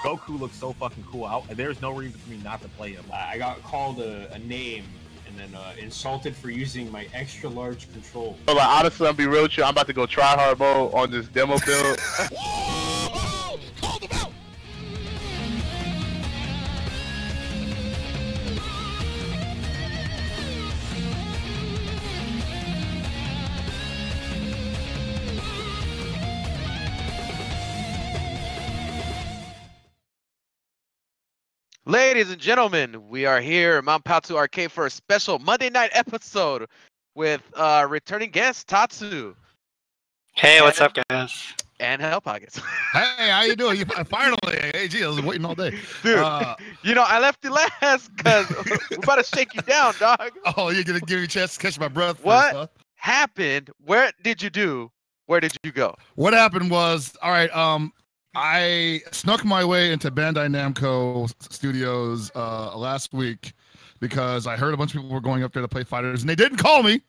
Goku looks so fucking cool. There's no reason for me not to play him. I got called a name and then insulted for using my extra large control. So like honestly, I'm be real with you. I'm about to go try hard mode on this demo build. Ladies and gentlemen, we are here at Mount Paozu Arcade for a special Monday night episode with returning guest Tatsu. Hey, what's up, guys? And Hell Pockets. Hey, how you doing? You finally, hey, gee, I was waiting all day. Dude, you know, I left you last because we're about to shake you down, dog. Oh, you're going to give me a chance to catch my breath What first, huh? happened? Where did you do? Where did you go? What happened was, all right, I snuck my way into Bandai Namco Studios last week because I heard a bunch of people were going up there to play fighters, and they didn't call me.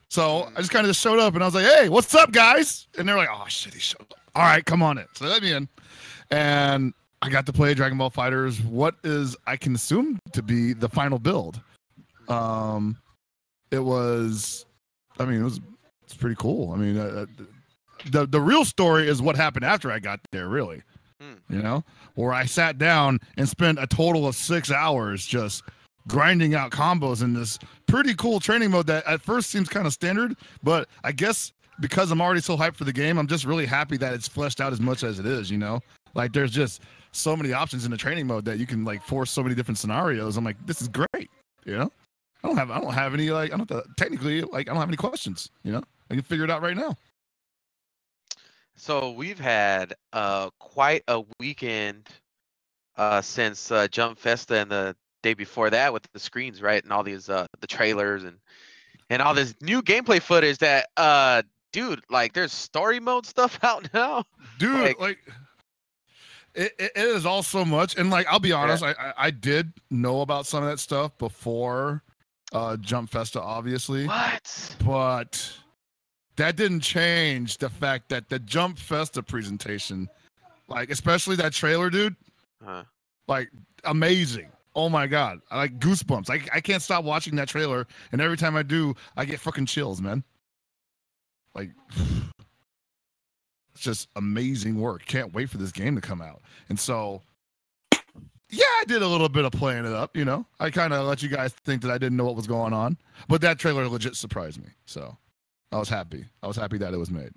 So I just kind of just showed up, and I was like, hey, what's up, guys? And they're like, oh, shit, he showed up. All right, come on in. So they let me in, and I got to play Dragon Ball Fighters, what is, I can assume, to be the final build. It's pretty cool. I mean, the real story is what happened after I got there, really. You know, where I sat down and spent a total of 6 hours just grinding out combos in this pretty cool training mode that at first seems kind of standard, but I guess because I'm already so hyped for the game, I'm just really happy that it's fleshed out as much as it is, you know? Like, there's just so many options in the training mode that you can, like, force so many different scenarios. I'm like, this is great, you know? I don't have any, like, I don't have any questions, you know? I can figure it out right now. So we've had quite a weekend since Jump Festa and the day before that with the screens, right? And all these the trailers and all this new gameplay footage that dude, like there's story mode stuff out now. Dude, like it is all so much. And like I'll be honest, yeah. I did know about some of that stuff before Jump Festa, obviously. What? But that didn't change the fact that the Jump Festa presentation, like especially that trailer, dude, like amazing. Oh my god, I like goosebumps. I can't stop watching that trailer, and every time I do, I get fucking chills, man. Like, it's just amazing work. Can't wait for this game to come out. And so, yeah, I did a little bit of playing it up, you know. I kind of let you guys think that I didn't know what was going on, but that trailer legit surprised me. So, I was happy. I was happy that it was made.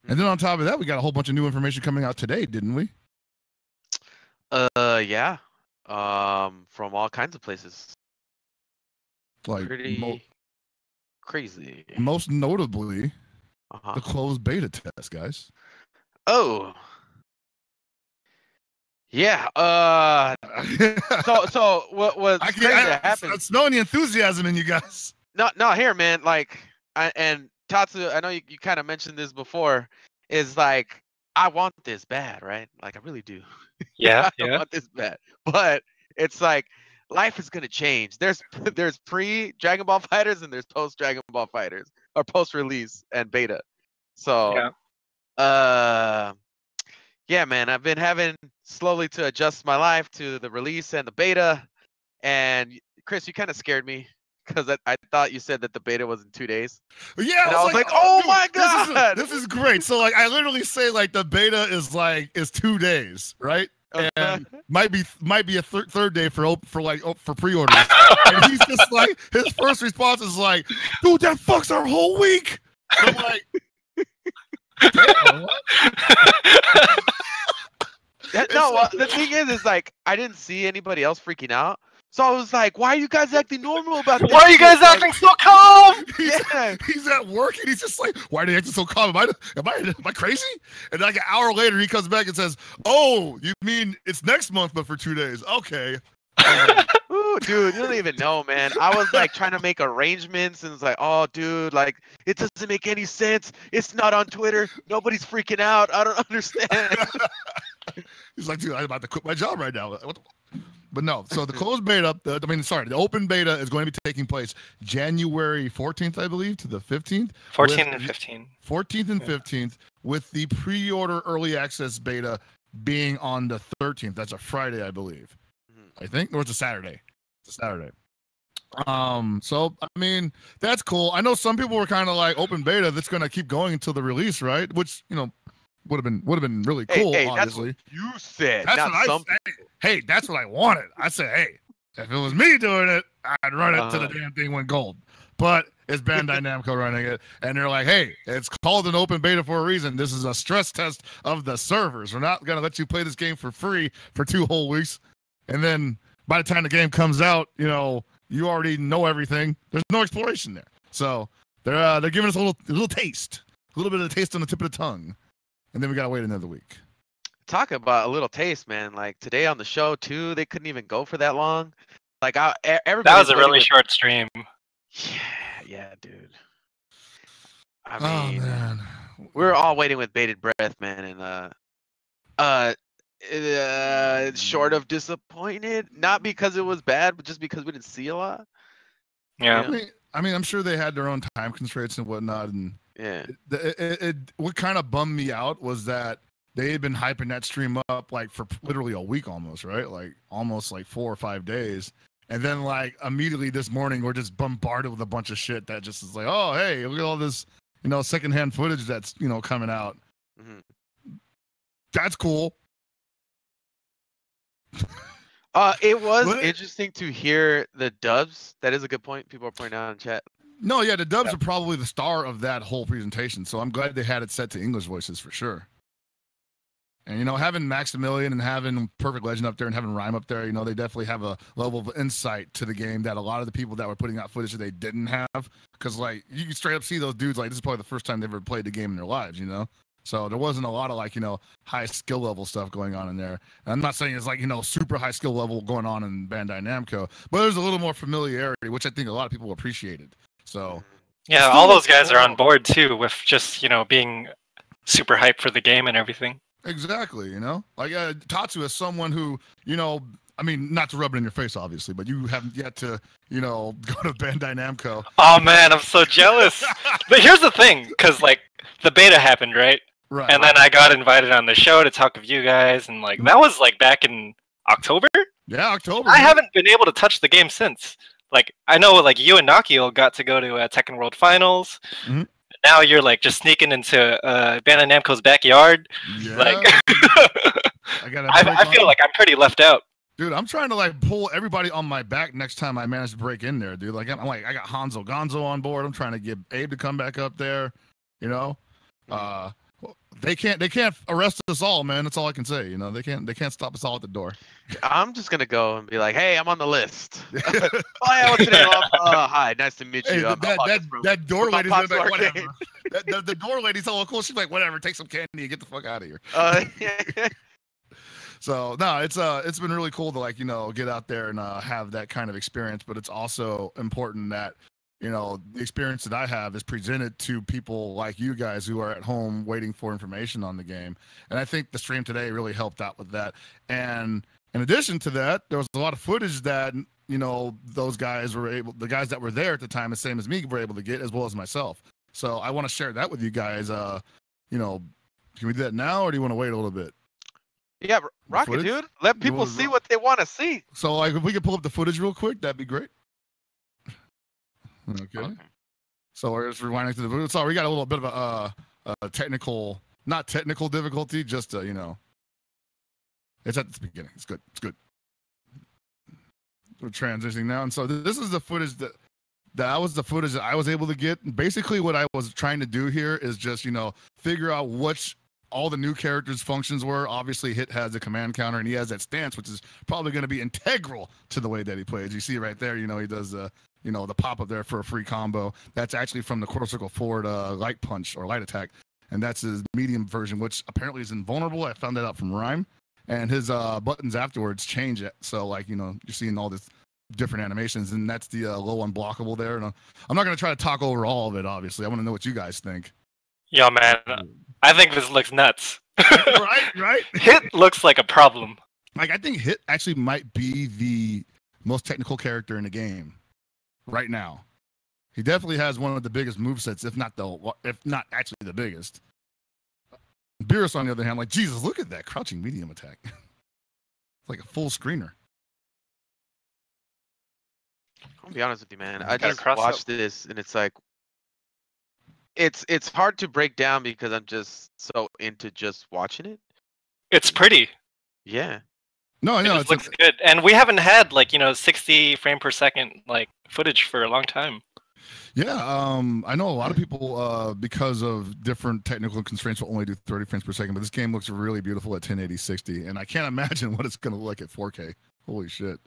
And then on top of that, we got a whole bunch of new information coming out today, didn't we? Yeah. From all kinds of places. Like pretty crazy. Most notably, the closed beta test, guys. Oh. Yeah. So what's crazy that happened? I'm smelling the enthusiasm in you guys. No, here, man. Like, and Tatsu, I know you kind of mentioned this before. Is like, I want this bad, right? Like, I really do. Yeah, I want this bad. But it's like life is gonna change. There's pre Dragon Ball Fighters and there's post Dragon Ball Fighters, or post release and beta. So yeah, man, I've been having slowly to adjust my life to the release and the beta. And Chris, you kind of scared me because I thought you said that the beta was in 2 days. Yeah, and I was like, oh dude, my god, this is great. So like, I literally say like the beta is 2 days, right? And might be a third day for pre-orders. And he's just like, his first response is like, dude, that fucks our whole week. I'm like, damn, what? The thing is like, I didn't see anybody else freaking out. So I was like, why are you guys acting normal about this? Why are you guys acting so calm? He's at work and he's just like, why are they acting so calm? Am I crazy? And like an hour later, he comes back and says, oh, you mean it's next month, but for 2 days. Okay. Ooh, dude, you don't even know, man. I was like trying to make arrangements and it's like, oh, dude, like it doesn't make any sense. It's not on Twitter. Nobody's freaking out. I don't understand. He's like, dude, I'm about to quit my job right now. But no, so the closed beta, the open beta is going to be taking place January 14th, I believe, to the 15th. 14th and 15th. 14th and 15th, with the pre-order early access beta being on the 13th. That's a Friday, I believe. I think, or it's a Saturday. It's a Saturday. So I mean, that's cool. I know some people were kind of like open beta that's gonna keep going until the release, right? Which, you know, would have been really cool, Hey, obviously. that's what you said. That's not what some I said. Hey, that's what I wanted. I said, hey, if it was me doing it, I'd run it till the damn thing went gold. But it's Bandai Namco running it, and they're like, hey, it's called an open beta for a reason. This is a stress test of the servers. We're not gonna let you play this game for free for 2 whole weeks, and then by the time the game comes out, you know, you already know everything. There's no exploration there. So they're giving us a little taste, a little bit of a taste on the tip of the tongue, and then we gotta wait another week. Talk about a little taste, man. Like today on the show too, they couldn't even go for that long. Like everybody. That was a really short stream. Yeah, dude. I mean, man. we're all waiting with bated breath, man, and short of disappointed, not because it was bad, but just because we didn't see a lot. Yeah. I mean, I'm sure they had their own time constraints and whatnot, and Yeah. What kind of bummed me out was that they had been hyping that stream up like for literally a week almost, right? Like almost like 4 or 5 days. And then like immediately this morning, we're just bombarded with a bunch of shit that just is like, oh, hey, look at all this, you know, secondhand footage that's, you know, coming out. Mm-hmm. That's cool. It was interesting to hear the dubs. That is a good point. People are pointing out in chat. No, yeah, the dubs are probably the star of that whole presentation. So I'm glad they had it set to English voices for sure. And, you know, having Maximilian and having Perfect Legend up there and having Rhyme up there, you know, they definitely have a level of insight to the game that a lot of the people that were putting out footage that they didn't have. Because, like, you can straight up see those dudes, like, this is probably the first time they've ever played the game in their lives, you know? So there wasn't a lot of, like, you know, high skill level stuff going on in there. And I'm not saying it's, like, you know, super high skill level going on in Bandai Namco, but there's a little more familiarity, which I think a lot of people appreciated. So. Yeah, all those guys are on board, too, with just, you know, being super hyped for the game and everything. Exactly, you know, like Tatsu is someone who, you know, I mean, not to rub it in your face, obviously, but you haven't yet to, you know, go to Bandai Namco. Oh man, I'm so jealous. But here's the thing, because like the beta happened, right? Right. And then I got invited on the show to talk with you guys, and like that was like back in October. Yeah, October. I haven't been able to touch the game since. Like I know, like you and Nakio got to go to Tekken World Finals. Mm-hmm. Now you're like just sneaking into Bandai Namco's backyard. Yeah. Like, I feel like I'm pretty left out. Dude, I'm trying to like pull everybody on my back next time I manage to break in there, dude. Like I'm like, I got Hanzo Gonzo on board. I'm trying to get Abe to come back up there. You know, they can't arrest us all, man. That's all I can say. You know, they can't stop us all at the door. I'm just gonna go and be like, hey, I'm on the list. Oh yeah, what's your name? Hi, nice to meet you. Hey, that door lady's gonna be like, whatever. the door lady's all cool. She's like, whatever, take some candy and get the fuck out of here. So no, it's been really cool to like, you know, get out there and have that kind of experience. But it's also important that, you know, the experience that I have is presented to people like you guys who are at home waiting for information on the game. And I think the stream today really helped out with that. And in addition to that, there was a lot of footage that, you know, the guys that were there at the time, the same as me, were able to get, as well as myself. So I want to share that with you guys. You know, can we do that now, or do you want to wait a little bit? Yeah, rock it, dude. Let people see what they want to see. So, like, if we could pull up the footage real quick, that'd be great. Okay. So we're just rewinding to the video. Sorry, we got a little bit of a not technical difficulty, just you know, it's at the beginning. It's good. It's good. We're transitioning now, and so this is the footage that was the footage that I was able to get. Basically, what I was trying to do here is just, you know, figure out which all the new characters' functions were. Obviously, Hit has a command counter, and he has that stance, which is probably going to be integral to the way that he plays. You see right there, you know, he does you know, the pop up there for a free combo. That's actually from the quarter circle forward light punch or light attack, and that's his medium version, which apparently is invulnerable. I found that out from Rhyme, and his buttons afterwards change it. So, like, you know, you're seeing all this different animations, and that's the low unblockable there. And I'm not going to try to talk over all of it, obviously. I want to know what you guys think. Yo, man, I think this looks nuts. right? Hit looks like a problem. Like, I think Hit actually might be the most technical character in the game right now. He definitely has one of the biggest movesets, if not actually the biggest. Beerus, on the other hand, like, Jesus, look at that crouching medium attack. It's like a full screener. I'll be honest with you, man. I Gotta just cross watched up. this, and it's like, it's hard to break down because I'm just so into just watching it. It's pretty. Yeah. No, It no, just looks good, and we haven't had like 60 frame per second like footage for a long time. yeah. I know a lot of people, because of different technical constraints, will only do 30 frames per second. But this game looks really beautiful at 1080 60, and I can't imagine what it's going to look like at 4K. Holy shit!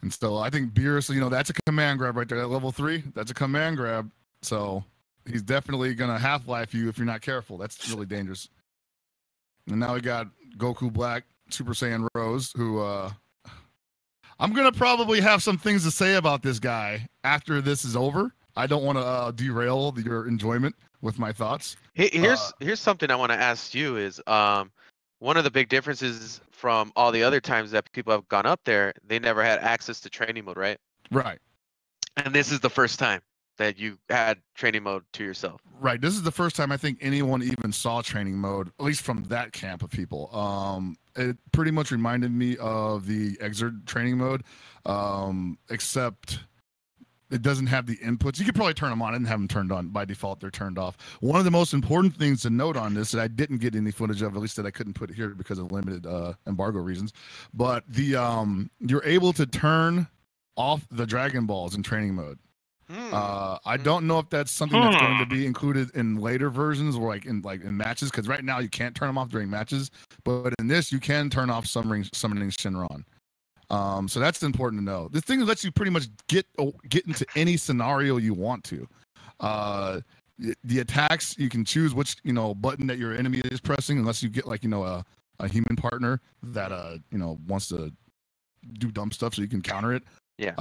And so I think Beerus, that's a command grab right there. At level 3, that's a command grab. So he's definitely going to Half-Life you if you're not careful. That's really dangerous. And now we got Goku Black, Super Saiyan Rose, who I'm going to probably have some things to say about this guy after this is over. I don't want to derail your enjoyment with my thoughts. Here's something I want to ask you is one of the big differences from all the other times that people have gone up there, they never had access to training mode, right? Right. And this is the first time that you had training mode to yourself. Right. This is the first time I think anyone even saw training mode, at least from that camp of people. It pretty much reminded me of the Exert training mode, except it doesn't have the inputs. You could probably turn them on and have them turned on. By default, they're turned off. One of the most important things to note on this that I didn't get any footage of, at least that I couldn't put it here because of limited embargo reasons, but the you're able to turn off the Dragon Balls in training mode. I don't know if that's something that's going to be included in later versions or like in matches, because right now you can't turn them off during matches, but in this you can turn off summoning Shinron. So that's important to know. This thing lets you pretty much get into any scenario you want to. The attacks, you can choose which button that your enemy is pressing, unless you get a human partner that wants to do dumb stuff so you can counter it. Yeah.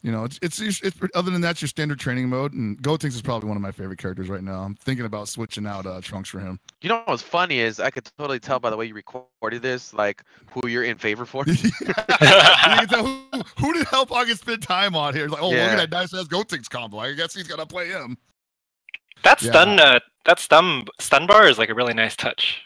It's other than that, it's your standard training mode, and Gotenks is probably one of my favorite characters right now. I'm thinking about switching out Trunks for him. You know what's funny is I could totally tell by the way you recorded this, like who you're in favor for. You can tell who did Help August spend time on here. Like, look at that nice ass Gotenks combo. I guess he's gonna play him. That stun bar is like a really nice touch.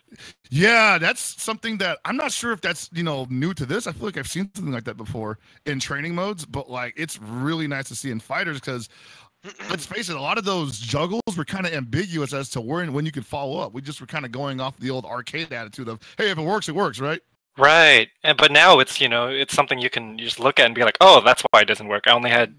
Yeah, that's something that I'm not sure if that's new to this. I feel like I've seen something like that before in training modes, but like it's really nice to see in fighters because let's face it, a lot of those juggles were kind of ambiguous as to when you could follow up. We just were kind of going off the old arcade attitude of, hey, if it works, right? Right, but now it's it's something you can just look at and be like, oh, that's why it doesn't work. I only had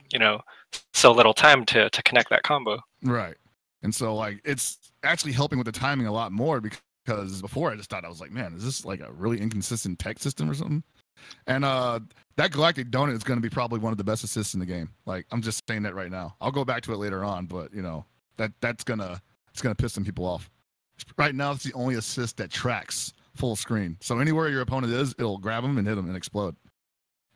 so little time to connect that combo. Right. And so, like, it's actually helping with the timing a lot more because before I just thought, I was like, man, is this like a really inconsistent tech system or something? And that Galactic Donut is going to be probably one of the best assists in the game. Like, I'm just saying that right now. I'll go back to it later on, but it's gonna piss some people off. Right now, it's the only assist that tracks full screen. So anywhere your opponent is, it'll grab them and hit them and explode.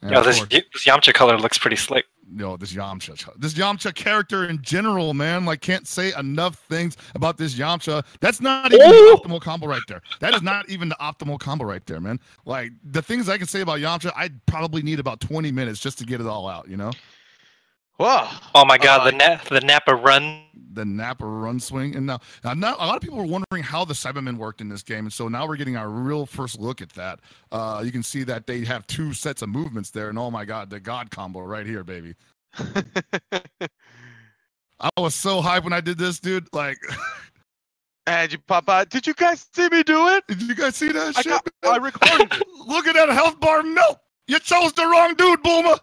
And this Yamcha color looks pretty slick. This Yamcha character in general, man, like can't say enough things about this Yamcha. That's not even the optimal combo right there. That is not even the optimal combo right there, man. Like the things I can say about Yamcha, I'd probably need about 20 minutes just to get it all out, Whoa! Oh my God, the Nappa run. The Nappa run swing, and now a lot of people were wondering how the Cybermen worked in this game, and so now we're getting our real first look at that. You can see that they have two sets of movements there, and oh my God, the God combo right here, baby. I was so hyped when I did this, dude. Like, and you pop out. Did you guys see me do it? Did you guys see that shit? I recorded it. Look at that health bar melt. You chose the wrong dude, Boomer.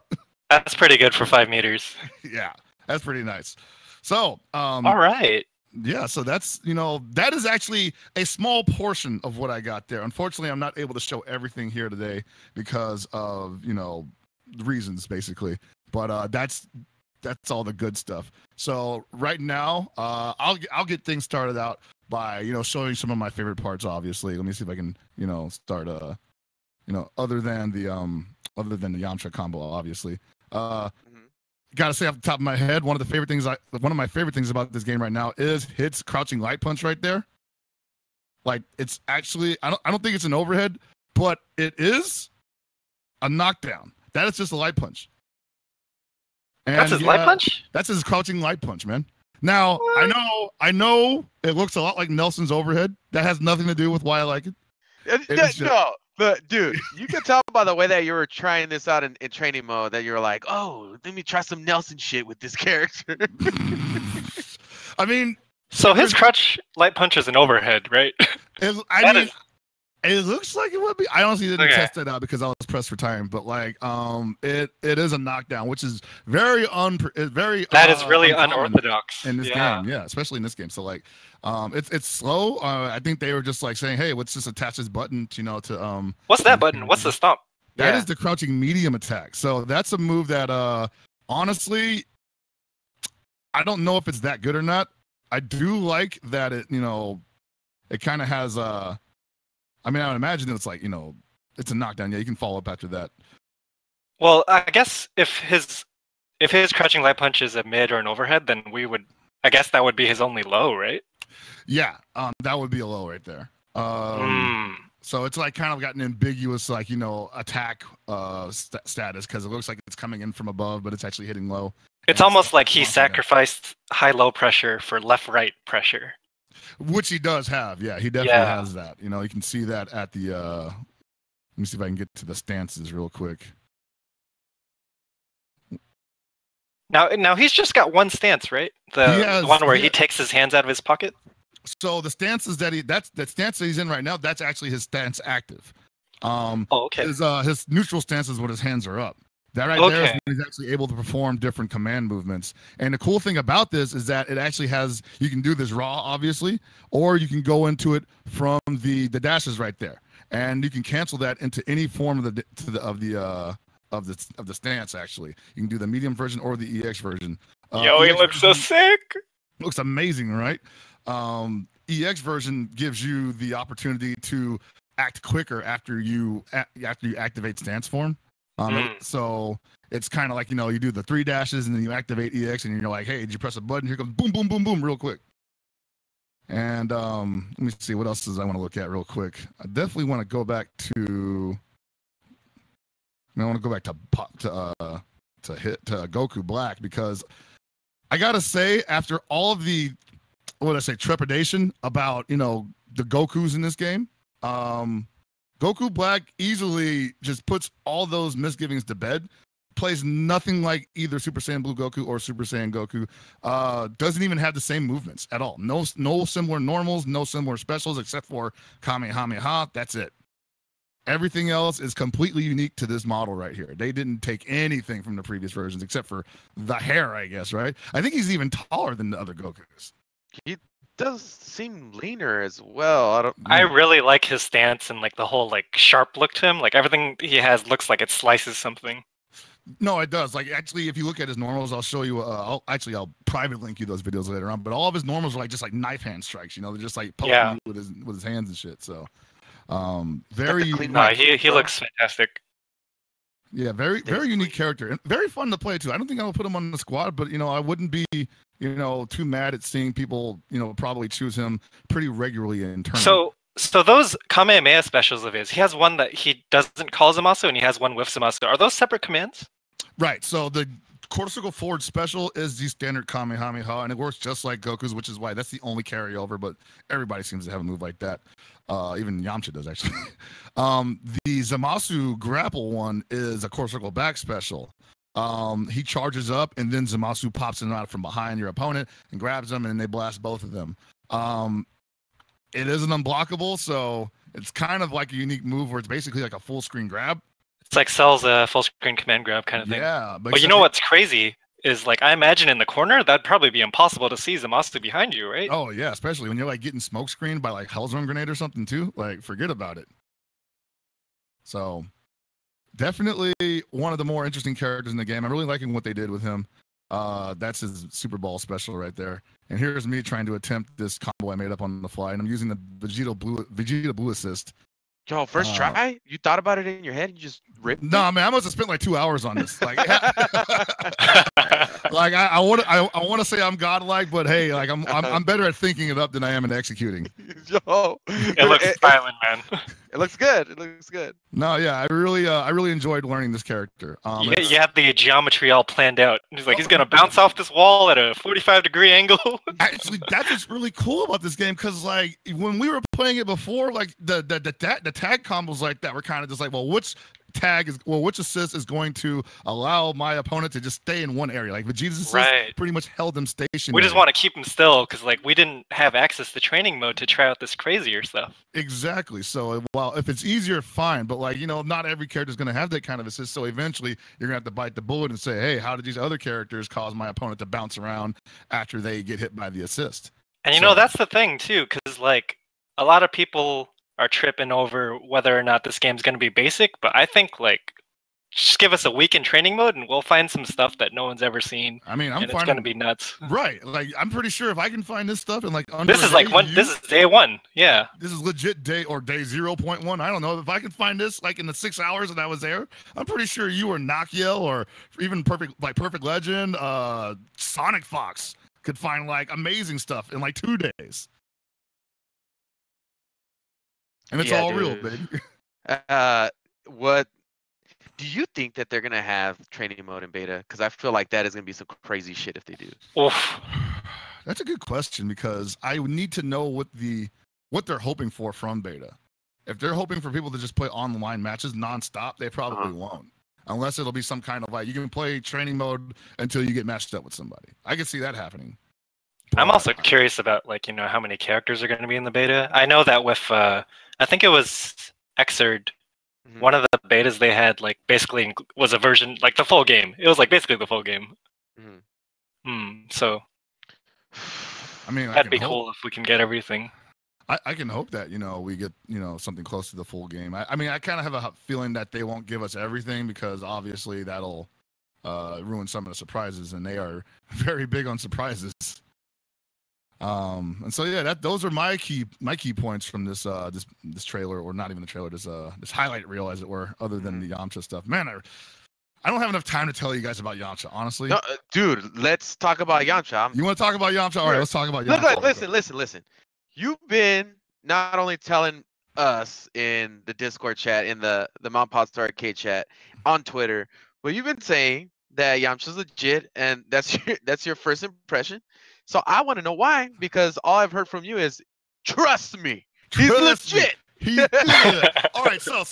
That's pretty good for 5 meters. Yeah, that's pretty nice. So, all right. Yeah, so that's, that is actually a small portion of what I got there. Unfortunately, I'm not able to show everything here today because of, reasons basically. But that's all the good stuff. So right now, I'll get things started out by, showing some of my favorite parts, obviously. Let me see if I can, start other than the Yamcha combo, obviously. Gotta say off the top of my head, one of my favorite things about this game right now is Hit's crouching light punch right there. Like it's actually, I don't think it's an overhead, but it is a knockdown. That is just a light punch. And that's his light punch? That's his crouching light punch, man. Now, I know it looks a lot like Nelson's overhead. That has nothing to do with why I like it. No, but dude, you can tell by the way that you were trying this out in training mode that you're like, oh, let me try some Nelson shit with this character. I mean, So his crutch light punch is an overhead, right? It looks like it would be. I honestly didn't test that out because I was pressed for time. But like, it is a knockdown, which is very That is really unorthodox in this game. Yeah, especially in this game. So like, it's slow. I think they were just like saying, hey, let's just attach this button, to What's that button? What's the stomp? That is the crouching medium attack. So that's a move that honestly, I don't know if it's that good or not. I do like that it kind of has I mean, I would imagine it's like, it's a knockdown. Yeah, you can follow up after that. Well, I guess if his crouching light punch is a mid or an overhead, then I guess that would be his only low, right? Yeah, that would be a low right there. So it's like kind of got an ambiguous, like, attack status because it looks like it's coming in from above, but it's actually hitting low. It's almost like he sacrificed high-low pressure for left-right pressure. Which he does have, yeah. He definitely has that. You can see that at the. Let me see if I can get to the stances real quick. Now he's just got one stance, right? The one where he takes his hands out of his pocket. So the stances that's the stance that he's in right now. That's actually his stance active. Okay. His neutral stance is when his hands are up. That right there is when he's actually able to perform different command movements. And the cool thing about this is that it actually you can do this raw, obviously, or you can go into it from the dashes right there, and you can cancel that into any form of the stance. Actually, you can do the medium version or the EX version. Yo, he looks so sick. Looks amazing, right? EX version gives you the opportunity to act quicker after you activate stance form. So it's kind of like, you do the 3 dashes and then you activate EX and you're like, hey, did you press a button? Here comes boom, boom, boom, boom, real quick. And let me see what else does I want to look at real quick. I definitely want to go back to Goku Black because I gotta say, after all of the trepidation about the Gokus in this game, Goku Black easily just puts all those misgivings to bed. Plays nothing like either Super Saiyan Blue Goku or Super Saiyan Goku. Doesn't even have the same movements at all. No similar normals, no similar specials except for Kamehameha. That's it. Everything else is completely unique to this model right here. They didn't take anything from the previous versions except for the hair, I guess, right? I think he's even taller than the other Gokus. He does seem leaner as well. I really like his stance and like the whole like sharp look to him. Like everything he has looks like it slices something. No, it does. Like actually, if you look at his normals, I'll show you. I'll private link you those videos later on. But all of his normals are like just like knife hand strikes. They're just like poking you with his hands and shit. So, very. No, he looks fantastic. Yeah, very unique character and very fun to play too. I don't think I'll put him on the squad, but I wouldn't be too mad at seeing people probably choose him pretty regularly in tournament. So those Kamehameha specials of his, he has one that he doesn't call Zamasu, and he has one with Zamasu. Are those separate commands? Right. So the quarter circle forward special is the standard Kamehameha, and it works just like Goku's, which is why that's the only carryover. But everybody seems to have a move like that. Even Yamcha does actually. The Zamasu grapple one is a quarter circle back special. He charges up, and then Zamasu pops in and out from behind your opponent and grabs them, and they blast both of them. It isn't unblockable, so it's kind of like a unique move where it's basically like a full screen grab. It's like Cell's full screen command grab kind of thing. Yeah, but you know what's crazy is like I imagine in the corner that'd probably be impossible to see Zamasu behind you, right? Oh yeah, especially when you're like getting smoke screened by like Hellzone grenade or something too. Like forget about it. So definitely one of the more interesting characters in the game. I'm really liking what they did with him. That's his Super Ball special right there. And here's me trying to attempt this combo I made up on the fly, and I'm using the Vegeta Blue assist. Yo, first try? You thought about it in your head? You just ripped? No, man, I must have spent like 2 hours on this. Like, Like I want to say I'm godlike, but hey, like I'm better at thinking it up than I am at executing. Yo, It looks violent, man. it looks good. It looks good. No, yeah, I really enjoyed learning this character. You had the geometry all planned out. He's like, he's gonna bounce off this wall at a 45-degree angle. Actually, that's what's really cool about this game, because like when we were playing it before, like the tag combos like that were kind of just like, well, which assist is going to allow my opponent to just stay in one area? Like Vegeta's assist pretty much held them stationary. We just want to keep him still because like we didn't have access to training mode to try out this crazier stuff. Exactly. So well, if it's easier, fine. But like, you know, not every character is going to have that kind of assist. So eventually you're going to have to bite the bullet and say, hey, how did these other characters cause my opponent to bounce around after they get hit by the assist? And you know, that's the thing too, because like a lot of people are tripping over whether or not this game's going to be basic, but I think like just give us a week in training mode and we'll find some stuff that no one's ever seen. I mean, it's going to be nuts. Right. Like I'm pretty sure if I can find this stuff in like this is like this is day one. Yeah. This is legit day 0.1. I don't know if I can find this like in the 6 hours that I was there. I'm pretty sure you or Nakiel or even Perfect Legend, Sonic Fox could find like amazing stuff in like 2 days. And it's all real, baby. What do you think that they're gonna have training mode in beta? Because I feel like that is gonna be some crazy shit if they do. Oof. That's a good question, because I would need to know what they're hoping for from beta. If they're hoping for people to just play online matches nonstop, they probably won't. Unless it'll be some kind of like you can play training mode until you get matched up with somebody. I can see that happening. I'm also curious about like, you know, how many characters are going to be in the beta. I know that with I think it was Xrd, one of the betas they had like basically was a version like the full game. It was like basically the full game. So I mean, that'd be cool if we can get everything. I can hope that, you know, we get, you know, something close to the full game. I mean, I kind of have a feeling that they won't give us everything, because obviously that'll ruin some of the surprises, and they are very big on surprises. And so yeah, those are my key points from this this trailer, or not even the trailer, this highlight reel, as it were, other than the Yamcha stuff. Man, I don't have enough time to tell you guys about Yamcha, honestly. No, dude, let's talk about Yamcha. You want to talk about Yamcha? All right, let's talk about Yamcha. Listen. You've been not only telling us in the Discord chat, in the Mount Pod's Arcade chat, on Twitter, but you've been saying that Yamcha's legit, and that's your first impression. So I want to know why, because all I've heard from you is, trust me, he's legit. He's good. All right, so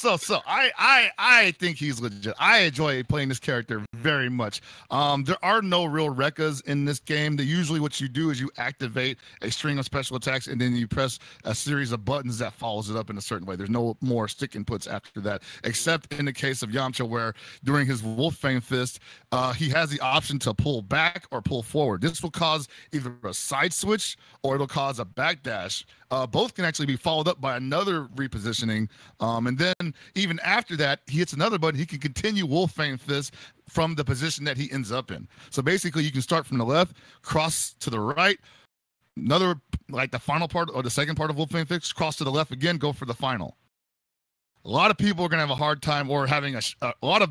I think he's legit. I enjoy playing this character very much. There are no real rekkas in this game. Usually what you do is you activate a string of special attacks, and then you press a series of buttons that follows it up in a certain way. There's no more stick inputs after that, except in the case of Yamcha, where during his Wolfang Fist, he has the option to pull back or pull forward. This will cause either a side switch or it'll cause a backdash. Both can actually be followed up by another repositioning, and then even after that, he hits another button. He can continue Wolfang Fist from the position that he ends up in. So basically, you can start from the left, cross to the right, another, like the final part or the second part of Wolfang Fist, cross to the left again, go for the final. A lot of people are gonna have a hard time, or having a lot of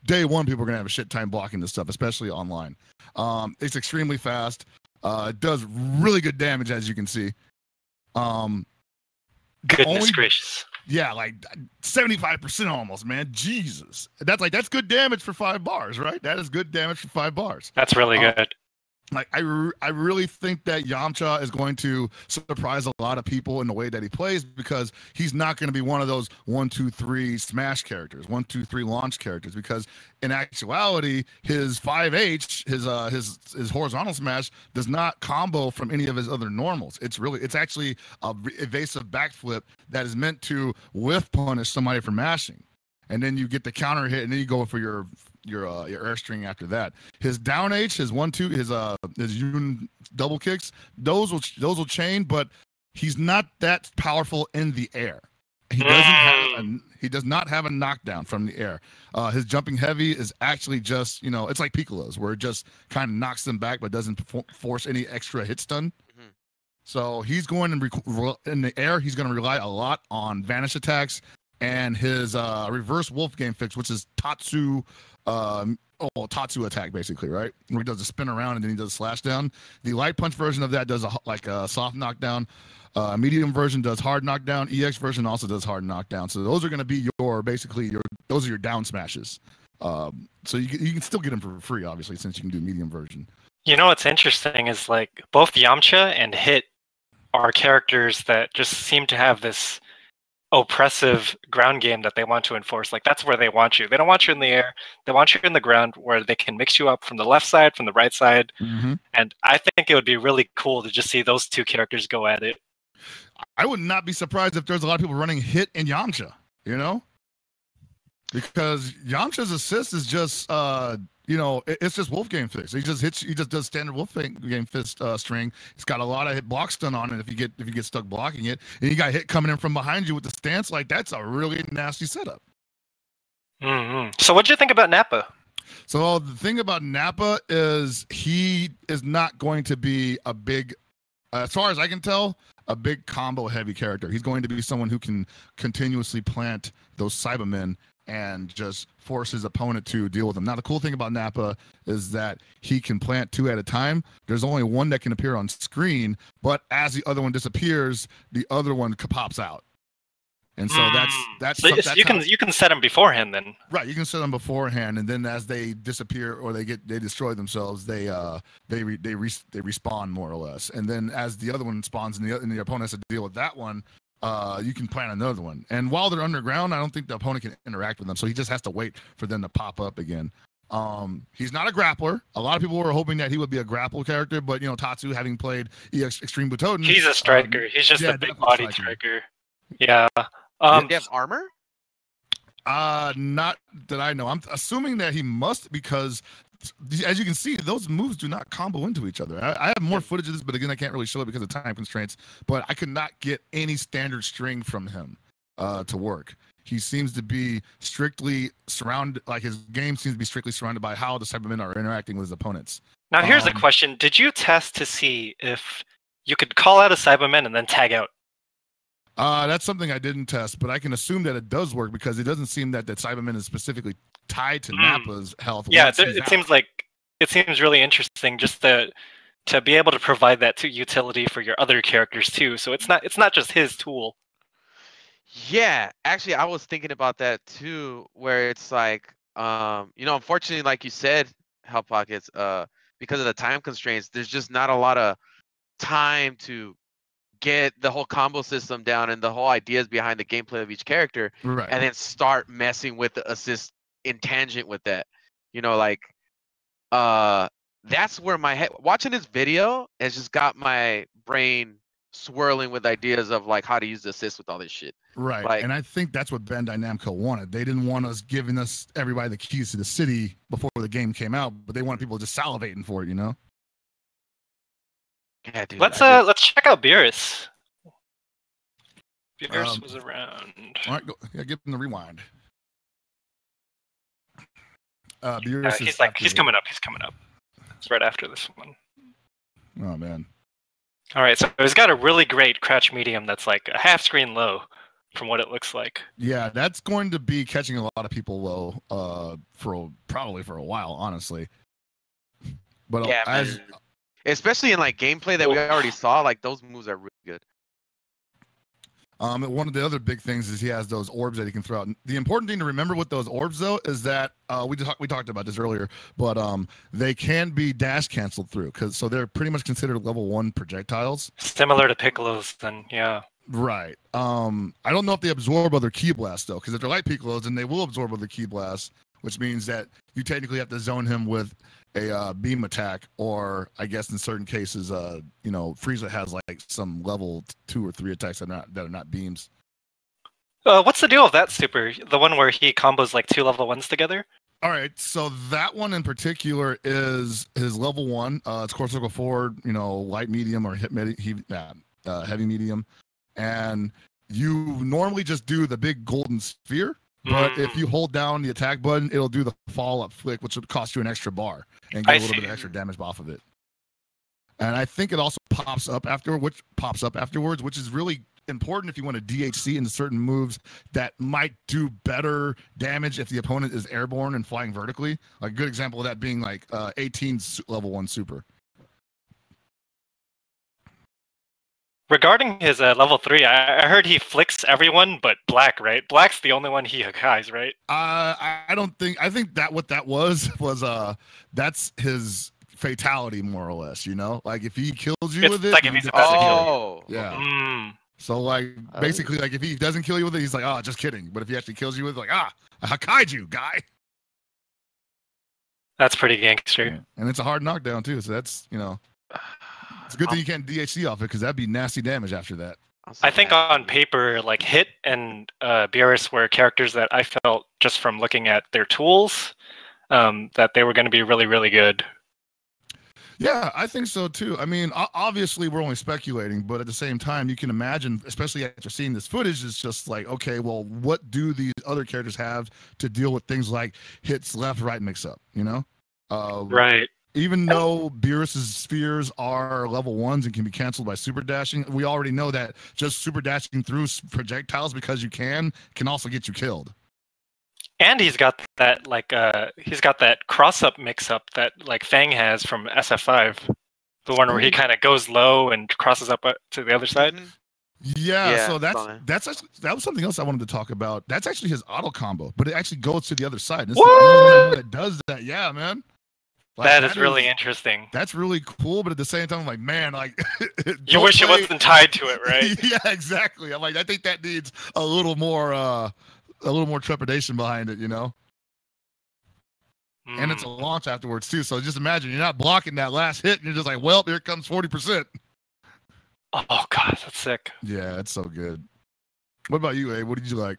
day one people are gonna have a shit time blocking this stuff, especially online. It's extremely fast. It does really good damage, as you can see. Goodness gracious. Yeah, like 75% almost, man. Jesus. That's good damage for 5 bars, right? That is good damage for 5 bars. That's really good. Like I really think that Yamcha is going to surprise a lot of people in the way that he plays, because he's not going to be one of those 1, 2, 3 smash characters, 1, 2, 3 launch characters, because in actuality, his 5H, his horizontal smash does not combo from any of his other normals. It's actually a evasive backflip that is meant to whiff punish somebody for mashing, and then you get the counter hit, and then you go for your air string after that. His down H, his 1-2, his Yun double kicks, those will chain, but he's not that powerful in the air. He does not have a knockdown from the air. His jumping heavy is actually just, it's like Piccolo's, where it just kind of knocks them back but doesn't force any extra hit stun. So he's going in the air, he's going to rely a lot on vanish attacks and his reverse Wolfgang fix, which is Tatsu Tatsu attack basically, right? Where he does a spin around and then he does a slash down. The light punch version of that does a soft knockdown. Medium version does hard knockdown. EX version also does hard knockdown. So those are going to be those are your down smashes. So you can still get them for free, obviously, since you can do medium version. You know what's interesting is like both Yamcha and Hit are characters that just seem to have this oppressive ground game that they want to enforce. Like that's where they want you. They don't want you in the air. They want you in the ground where they can mix you up from the left side, from the right side. Mm-hmm. And I think it would be really cool to just see those two characters go at it. I would not be surprised if there's a lot of people running Hit and Yamcha, you know? Because Yamcha's assist is just it's just Wolfgang fist. He just does standard Wolfgang fist string. It's got a lot of hit block stun on it if you get stuck blocking it. And you got Hit coming in from behind you with the stance, like that's a really nasty setup. Mm-hmm. So what'd you think about Nappa? So the thing about Nappa is he is not going to be a big, as far as I can tell, a big combo heavy character. He's going to be someone who can continuously plant those Cybermen and just force his opponent to deal with them. Now, the cool thing about Nappa is that he can plant 2 at a time. There's only one that can appear on screen, but as the other one disappears, the other one pops out. And so that's you can set him beforehand then. Right, you can set them beforehand, and then as they disappear or they destroy themselves, they respawn more or less. And then as the other one spawns and the opponent has to deal with that one, you can plant another one. And while they're underground, I don't think the opponent can interact with them, so he just has to wait for them to pop up again. He's not a grappler. A lot of people were hoping that he would be a grapple character, but Tatsu, having played EX Extreme Butoden, he's a striker. He's just a big body striker. Yeah. Do you have armor? Not that I know. I'm assuming that he must, because as you can see, those moves do not combo into each other. I have more footage of this, but again, I can't really show it because of time constraints. But I could not get any standard string from him to work. He seems to be strictly surrounded, like his game seems to be strictly surrounded by how the Cybermen are interacting with his opponents. Now, here's a question. Did you test to see if you could call out a Cyberman and then tag out? That's something I didn't test, but I can assume that it does work because it doesn't seem that Cyberman is specifically tied to Nappa's health. Yeah, it seems really interesting just to be able to provide that to utility for your other characters too. So it's not just his tool. Yeah, actually, I was thinking about that too, where it's like, unfortunately, like you said, Help Pockets, because of the time constraints, there's just not a lot of time to get the whole combo system down and the whole ideas behind the gameplay of each character, right, and then start messing with the assist in tangent with that. That's where my head, watching this video has just got my brain swirling with ideas of like how to use the assist with all this shit. Right, like, and I think that's what Bandai Namco wanted. They didn't want us giving us everybody the keys to the city before the game came out, but they wanted people just salivating for it, Yeah, dude, let's check out Beerus. Beerus was around. All right, give him the rewind. He's coming up. He's coming up. It's right after this one. Oh man. All right, so he's got a really great crouch medium that's like a half screen low, from what it looks like. Yeah, that's going to be catching a lot of people low, probably for a while, honestly. But yeah, especially in like gameplay that we already saw, like those moves are really good. One of the other big things is he has those orbs that he can throw out. The important thing to remember with those orbs, though, is that we talked about this earlier, but they can be dash canceled through, so they're pretty much considered level 1 projectiles. Similar to Piccolo's, then, yeah. Right. I don't know if they absorb other ki blasts though, because if they're like Piccolo's, then they will absorb other ki blasts, which means that you technically have to zone him with a beam attack, or I guess in certain cases, Frieza has like some level 2 or 3 attacks that are not beams. What's the deal with that super? The one where he combos like 2 level 1s together? All right, so that one in particular is his level 1. It's core circle forward, light medium or heavy medium, and you normally just do the big golden sphere. But if you hold down the attack button, it'll do the follow-up flick, which would cost you an extra bar and get a little bit of extra damage off of it. And I think it also pops up afterwards, which is really important if you want to DHC into certain moves that might do better damage if the opponent is airborne and flying vertically. A good example of that being like 18 level 1 super. Regarding his level 3, I heard he flicks everyone but Black, right? Black's the only one he Hakai's, right? I don't think. I think that what that was that's his fatality, more or less. You know, like if he kills you with it, like if he's about to kill you. Yeah. Mm. So like basically, like if he doesn't kill you with it, he's like, oh, just kidding. But if he actually kills you with it, like, I Hakai'd you, guy. That's pretty gangster. Yeah. And it's a hard knockdown too. So that's it's a good thing you can't DHC off it because that'd be nasty damage after that. I think on paper, like Hit and Beerus were characters that I felt just from looking at their tools that they were going to be really, really good. Yeah, I think so too. I mean, obviously we're only speculating, but at the same time, you can imagine, especially after seeing this footage, it's just like, okay, well, what do these other characters have to deal with things like hits left, right, mix up? You know, Right. Even though Beerus's spheres are level 1s and can be canceled by super dashing, we already know that just super dashing through projectiles because you can also get you killed. And he's got that cross up mix up that like Fang has from SF5, the one where he kind of goes low and crosses up to the other side. Yeah, so that was something else I wanted to talk about. That's actually his auto combo, but it actually goes to the other side. This is the only one that does that. Yeah, man. Like, that is really interesting. That's really cool, but at the same time, I'm like, man, like you wish it wasn't tied to it, right? Yeah, exactly. I'm like, I think that needs a little more trepidation behind it, you know. And it's a launch afterwards too. So just imagine you're not blocking that last hit, and you're just like, well, here comes 40%. Oh god, that's sick. Yeah, it's so good. What about you, Abe? What did you like?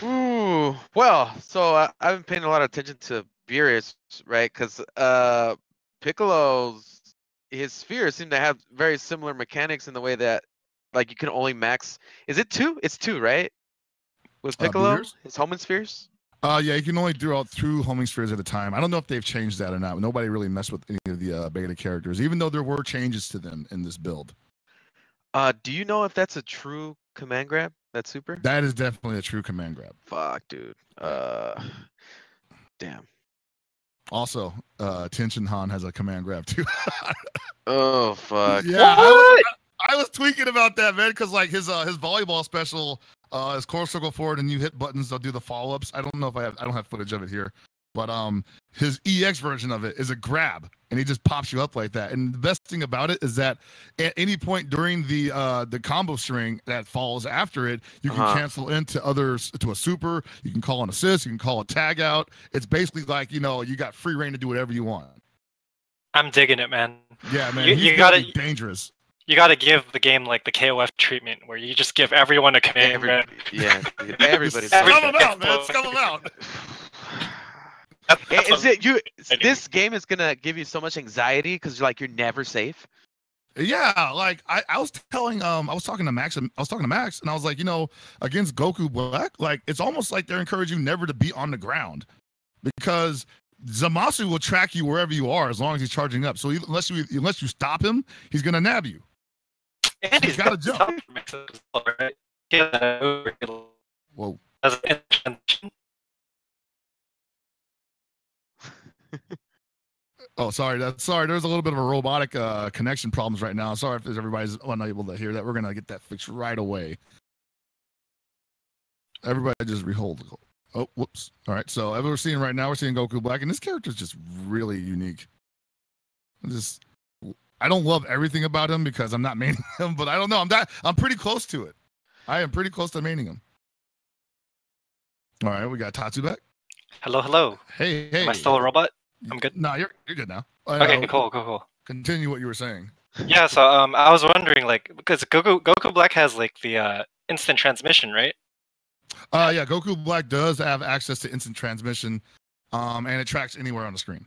Ooh, well, so I've been paying a lot of attention to Beerus, right? Because his spheres seem to have very similar mechanics in the way that, like, you can only max. Is it 2? It's 2, right? With Piccolo, his homing spheres. Yeah, you can only do out 2 homing spheres at a time. I don't know if they've changed that or not. Nobody really messed with any of the beta characters, even though there were changes to them in this build. Do you know if that's a true command grab? That super? That is definitely a true command grab. Fuck, dude. Damn. Also, Tenshin Han has a command grab too. Oh fuck. Yeah, I was tweaking about that, man, because like his volleyball special is core circle forward and you hit buttons, they'll do the follow-ups. I don't know if I don't have footage of it here, but his EX version of it is a grab and he just pops you up like that. And the best thing about it is that at any point during the combo string that follows after it, you can cancel into others to a super, you can call an assist, you can call a tag out. It's basically like, you know, you got free reign to do whatever you want. I'm digging it, man. Yeah, man. You gotta be dangerous. You gotta give the game like the KOF treatment, where you just give everyone a command grab. Yeah, everybody. Scum them out, man. Scum them out. This game is gonna give you so much anxiety because you're never safe. Yeah, like I was talking to Max, and I was like, you know, against Goku Black, like it's almost like they're encouraging you never to be on the ground because Zamasu will track you wherever you are as long as he's charging up. So unless you stop him, he's gonna nab you. And he's got to jump. Whoa. Oh, sorry. There's a little bit of a robotic connection problems right now. Sorry if everybody's unable to hear that. We're gonna get that fixed right away. Everybody just rehold. Oh, whoops. All right. So as we're seeing right now, we're seeing Goku Black, and this character is just really unique. I don't love everything about him because I'm not maining him, but I don't know. I'm pretty close to it. I am pretty close to maining him. All right, we got Tatsu back. Hello. Hey. Am I still a robot? I'm good. No, you're good now. Okay, cool. Continue what you were saying. Yeah, so I was wondering, like, because Goku Black has like the instant transmission, right? Yeah, Goku Black does have access to instant transmission, and it tracks anywhere on the screen.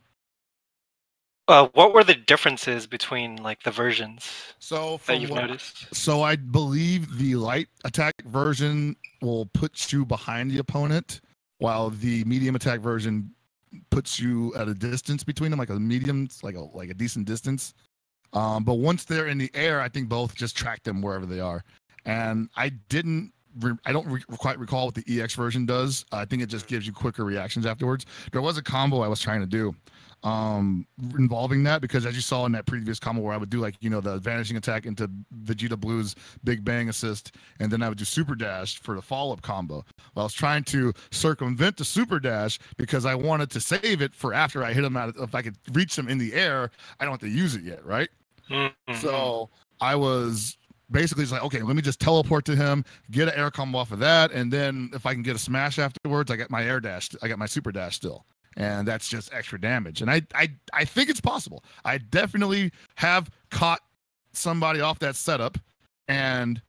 What were the differences between like the versions that you've noticed? So I believe the light attack version will put you behind the opponent, while the medium attack version puts you at a distance between them, like a medium, like a decent distance. But once they're in the air, I think both just track them wherever they are. And I don't quite recall what the EX version does. I think it just gives you quicker reactions afterwards. There was a combo I was trying to do involving that, because as you saw in that previous combo where I would do like, the vanishing attack into Vegeta Blue's Big Bang assist, and then I would do super dash for the follow-up combo. Well, I was trying to circumvent the super dash because I wanted to save it for after I hit him out. If I could reach him in the air, I don't have to use it yet, right? Mm-hmm. So I was basically just like, okay, let me just teleport to him, get an air combo off of that, and then if I can get a smash afterwards, I get my air dash, I get my super dash still. And that's just extra damage. And I think it's possible. I definitely have caught somebody off that setup, and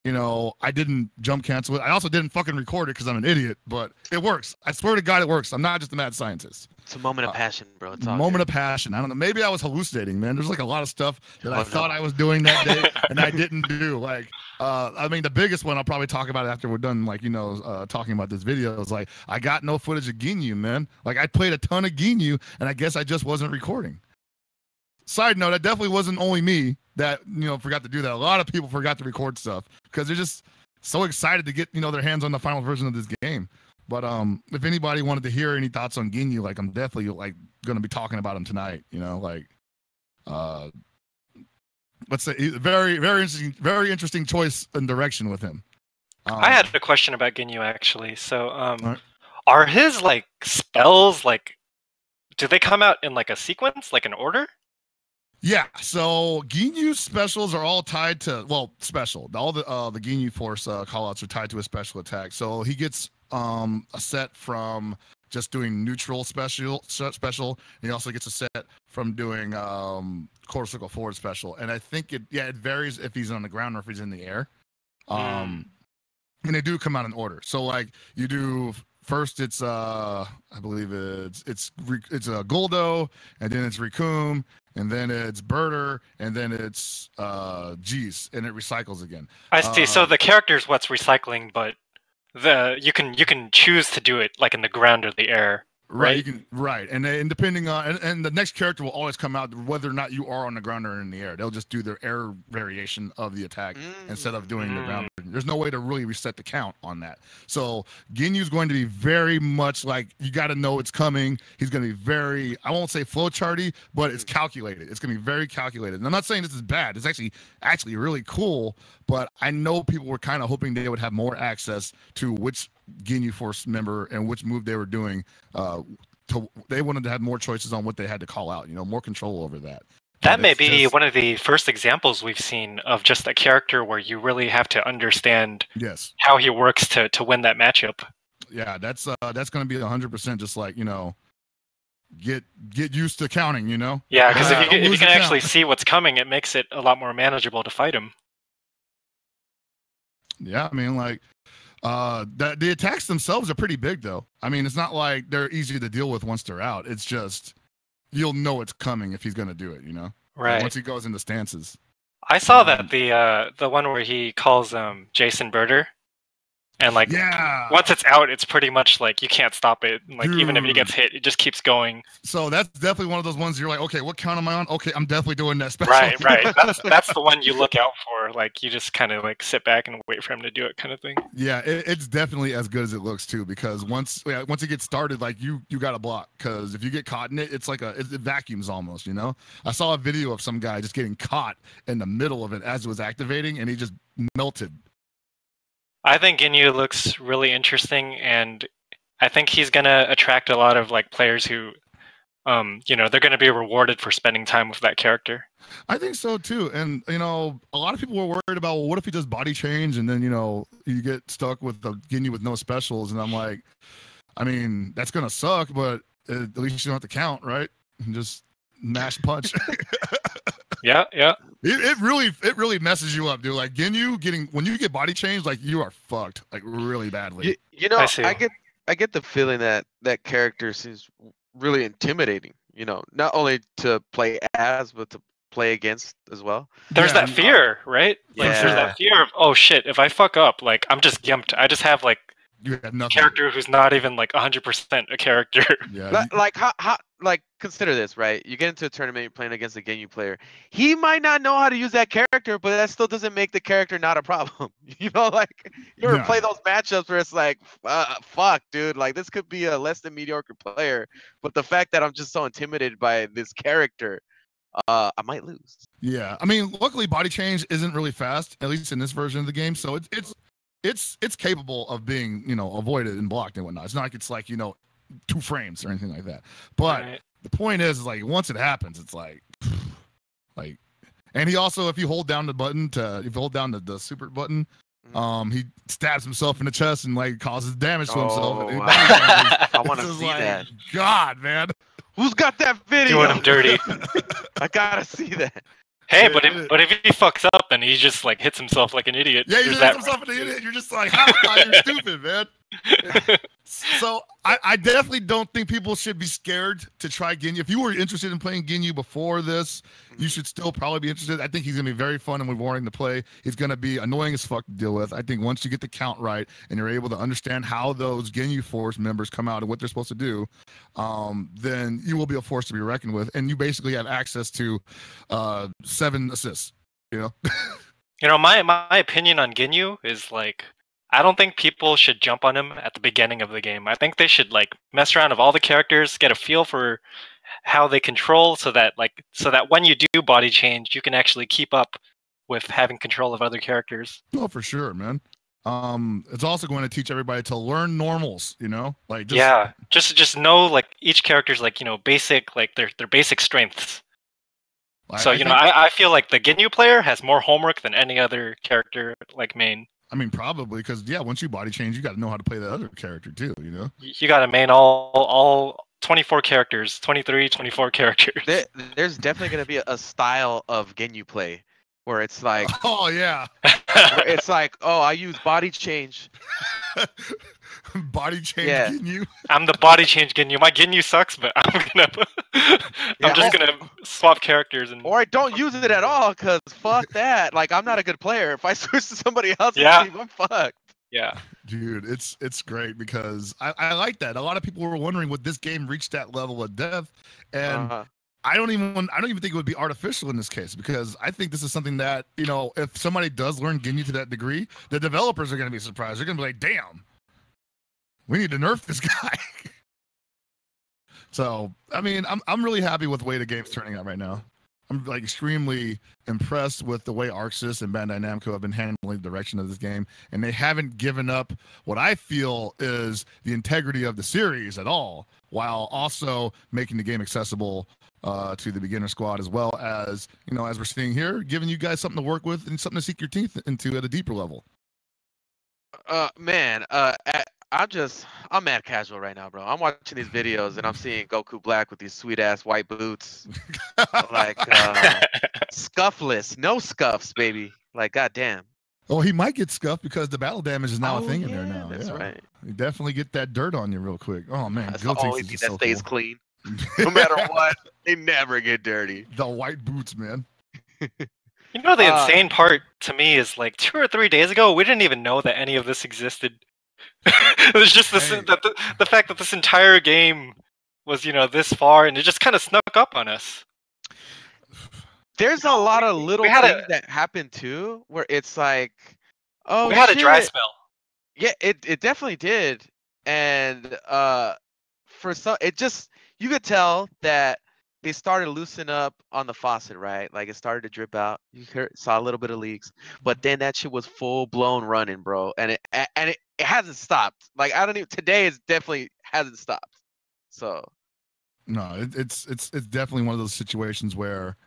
I didn't jump cancel it. I also didn't fucking record it because I'm an idiot, but it works. I swear to God, it works. I'm not just a mad scientist. It's a moment of passion, bro. It's all moment good. of passion. I don't know. Maybe I was hallucinating, man. There's like a lot of stuff that I thought I was doing that day and I didn't do. Like, I mean, the biggest one I'll probably talk about after we're done, like, talking about this video is like, I got no footage of Ginyu, man. Like, I played a ton of Ginyu, and I guess I just wasn't recording. Side note, that definitely wasn't only me that, forgot to do that. A lot of people forgot to record stuff because they're just so excited to get, their hands on the final version of this game. But if anybody wanted to hear any thoughts on Ginyu, like, I'm definitely like going to be talking about him tonight. Let's say very, very interesting choice and direction with him. I had a question about Ginyu actually. So, right. Are his like spells like? Do they come out in like a sequence, like an order? Yeah, so Ginyu's specials are all tied to, well, special. All the Ginyu Force callouts are tied to a special attack. So he gets a set from just doing neutral special. And he also gets a set from doing quarter circle forward special. And I think it varies if he's on the ground or if he's in the air. And they do come out in order. So like you do. First, it's I believe it's a Goldo, and then it's Rikum, and then it's Birder, and then it's Jeez, and it recycles again. I see. So the character's what's recycling, but you can choose to do it like in the ground or the air. Right, and depending on and the next character will always come out whether or not you are on the ground or in the air. They'll just do their air variation of the attack instead of doing the ground. There's no way to really reset the count on that. So Ginyu's going to be very much like, you got to know it's coming. He's going to be very, I won't say flowcharty, but it's calculated. It's going to be very calculated. And I'm not saying this is bad. It's actually really cool. But I know people were kind of hoping they would have more access to which Ginyu Force member and which move they were doing. They wanted to have more choices on what they had to call out, more control over that. That may be one of the first examples we've seen of just a character where you really have to understand how he works to win that matchup. Yeah, that's going to be 100% just like, get used to counting, Yeah, because if you can actually see what's coming, it makes it a lot more manageable to fight him. Yeah, I mean, like, the attacks themselves are pretty big, though. I mean, it's not like they're easy to deal with once they're out. It's just, you'll know it's coming if he's going to do it, Right. Once he goes into stances. I saw that the one where he calls Jason Birder. And like once it's out, it's pretty much like you can't stop it. Like even if he gets hit, it just keeps going. So that's definitely one of those ones you're like, okay, what count am I on? Okay, I'm definitely doing that special. Right. That's the one you look out for. Like you just kind of like sit back and wait for him to do it, kind of thing. Yeah, it's definitely as good as it looks too. Because once it gets started, like you got to block. Because if you get caught in it, it's like it vacuums almost. I saw a video of some guy just getting caught in the middle of it as it was activating, and he just melted. I think Ginyu looks really interesting, and I think he's gonna attract a lot of like players who, they're gonna be rewarded for spending time with that character. I think so too, and a lot of people were worried about, well, what if he does body change and then you get stuck with the Ginyu with no specials, and I'm like, I mean, that's gonna suck, but at least you don't have to count, right? And just mash punch. Yeah. It really messes you up, dude. Like Ginyu when you get body change, like you are fucked, like really badly. I get the feeling that character seems really intimidating. Not only to play as, but to play against as well. There's that fear, right? Like there's that fear of, oh shit, if I fuck up, like I'm just gimped. I just have like you have nothing. Character who's not even like 100% a character. Yeah. Like how like consider this, right? You get into a tournament, you're playing against a Ginyu player. He might not know how to use that character, but that still doesn't make the character not a problem. You know, like you ever play those matchups where it's like, fuck, dude, like this could be a less than mediocre player, but the fact that I'm just so intimidated by this character, I might lose. Yeah, I mean, luckily body change isn't really fast, at least in this version of the game. So it's capable of being, you know, avoided and blocked and whatnot. It's not like it's like, you know, 2 frames or anything like that. But the point is like once it happens, it's like, and he also, if you hold down the button if you hold down the super button, he stabs himself in the chest and like causes damage to himself. Wow. I want to see like, that. God, man, who's got that video? Doing him dirty. I gotta see that. Hey, but if he fucks up and he just like hits himself like an idiot, yeah, he just hits himself an idiot. You're just like, you're stupid, man. So I definitely don't think people should be scared to try Ginyu. If you were interested in playing Ginyu before this, you should still probably be interested. I think he's gonna be very fun and rewarding to play. He's gonna be annoying as fuck to deal with. I think once you get the count right and you're able to understand how those Ginyu Force members come out and what they're supposed to do, then you will be a force to be reckoned with, and you basically have access to 7 assists. You know. You know, my opinion on Ginyu is like, I don't think people should jump on him at the beginning of the game. I think they should like mess around with all the characters, get a feel for how they control, so that when you do body change, you can actually keep up with having control of other characters. Oh, for sure, man. It's also going to teach everybody to learn normals, you know, like just know like each character's like, you know, basic, like their basic strengths. So I feel like the Ginyu player has more homework than any other character like main. I mean, probably because once you body change, you got to know how to play that other character too. You know, you got to main all 24 characters, 23, 24 characters. There's definitely going to be a style of Ginyu play where it's like, oh yeah, where it's like, oh, I use body change. Body change Ginyu. I'm the body change Ginyu. My Ginyu sucks, but I'm just gonna swap characters or I don't use it at all because fuck that. Like I'm not a good player. If I switch to somebody else's team, I'm fucked. Yeah, dude, it's great because I like that. A lot of people were wondering would this game reach that level of depth, and I don't even think it would be artificial in this case, because I think this is something that, you know, if somebody does learn Ginyu to that degree, the developers are going to be surprised. They're going to be like, damn, we need to nerf this guy. So, I mean, I'm really happy with the way the game's turning out right now. I'm like extremely impressed with the way ArcSys and Bandai Namco have been handling the direction of this game, and they haven't given up what I feel is the integrity of the series at all, while also making the game accessible to the beginner squad, as well as, you know, as we're seeing here, giving you guys something to work with and something to sink your teeth into at a deeper level. I'm mad casual right now, bro. I'm watching these videos and I'm seeing Goku Black with these sweet ass white boots, like scuffless, no scuffs, baby. Like goddamn. Oh, he might get scuffed because the battle damage is now a thing in there now. That's right. You definitely get that dirt on you real quick. Oh man, that's the only thing that stays clean. No matter what, they never get dirty. The white boots, man. You know, the insane part to me is like 2 or 3 days ago, we didn't even know that any of this existed. It was just the fact that this entire game was, you know, this far, and it just kind of snuck up on us. There's a lot of little things that happen too, where it's like, oh, we had a dry spell. Yeah, it definitely did, and for some, it just, you could tell that they started to loosen up on the faucet, right? Like it started to drip out. You saw a little bit of leaks, but then that shit was full blown running, bro, and it hasn't stopped. Like I don't even, today is definitely hasn't stopped. So no, it's definitely one of those situations where,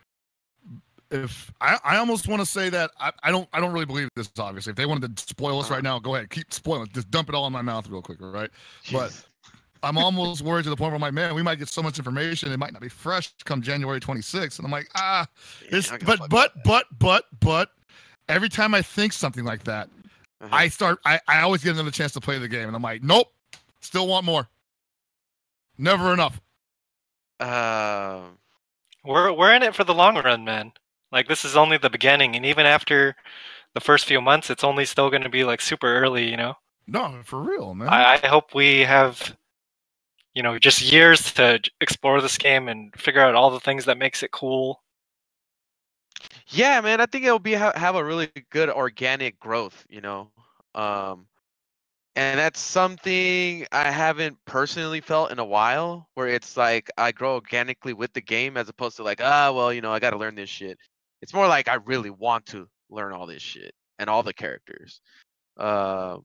if I almost want to say that I don't really believe this, obviously. If they wanted to spoil us right now, go ahead, keep spoiling, just dump it all in my mouth real quick, right? But I'm almost worried to the point where I'm like, man, we might get so much information, it might not be fresh come January 26th. And I'm like, but every time I think something like that, I always get another chance to play the game, and I'm like, nope, still want more. Never enough. We're in it for the long run, man. Like this is only the beginning, and even after the first few months, it's only still going to be like super early, you know? No, for real, man. I hope we have just years to explore this game and figure out all the things that makes it cool. Yeah, man, I think it'll be have a really good organic growth, and that's something I haven't personally felt in a while, where it's like I grow organically with the game as opposed to like, well, I got to learn this shit. It's more like I really want to learn all this shit and all the characters. Yeah,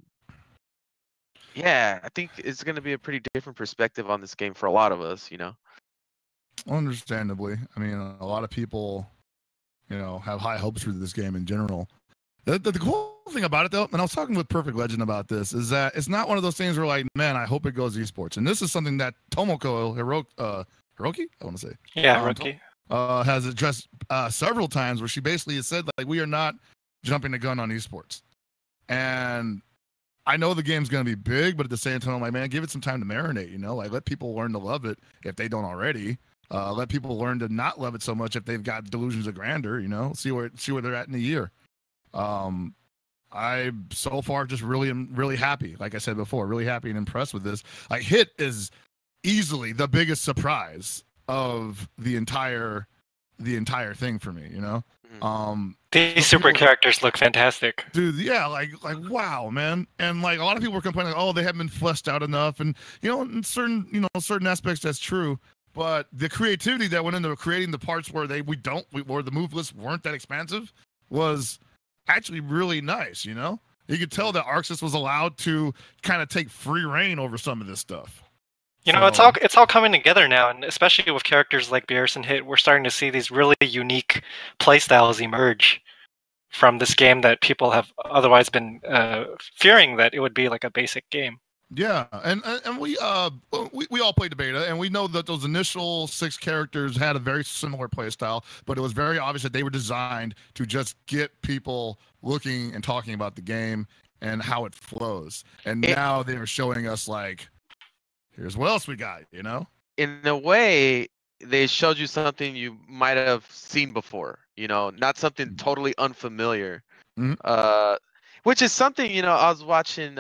I think it's going to be a pretty different perspective on this game for a lot of us, Understandably. I mean, a lot of people, have high hopes for this game in general. The cool thing about it, though, and I was talking with Perfect Legend about this, is that it's not one of those things where, like, man, I hope it goes esports. And this is something that Tomoko Hiroki, I want to say. Yeah, Hiroki. Has addressed several times, where she basically has said, like, we are not jumping the gun on esports. And I know the game's going to be big, but at the same time, I'm like, man, give it some time to marinate, Like, let people learn to love it if they don't already. Let people learn to not love it so much if they've got delusions of grandeur, See where they're at in a year. I so far just am really happy. Like I said before, really happy and impressed with this. Like, Hit is easily the biggest surprise of the entire thing for me, These super characters look fantastic, dude. Yeah, like wow, man. And like a lot of people were complaining, like, oh, they haven't been fleshed out enough, and in certain aspects that's true. But the creativity that went into creating the parts where where the move lists weren't that expansive was actually really nice. You could tell that Arxis was allowed to kind of take free reign over some of this stuff. It's all coming together now, and especially with characters like Beerus and Hit, we're starting to see these really unique playstyles emerge from this game that people have otherwise been fearing that it would be like a basic game. Yeah, and we all played the beta, and we know that those initial 6 characters had a very similar playstyle, but it was very obvious that they were designed to just get people looking and talking about the game and how it flows. And now they are showing us, like, here's what else we got, In a way, they showed you something you might have seen before, not something totally unfamiliar. Mm-hmm. Which is something, I was watching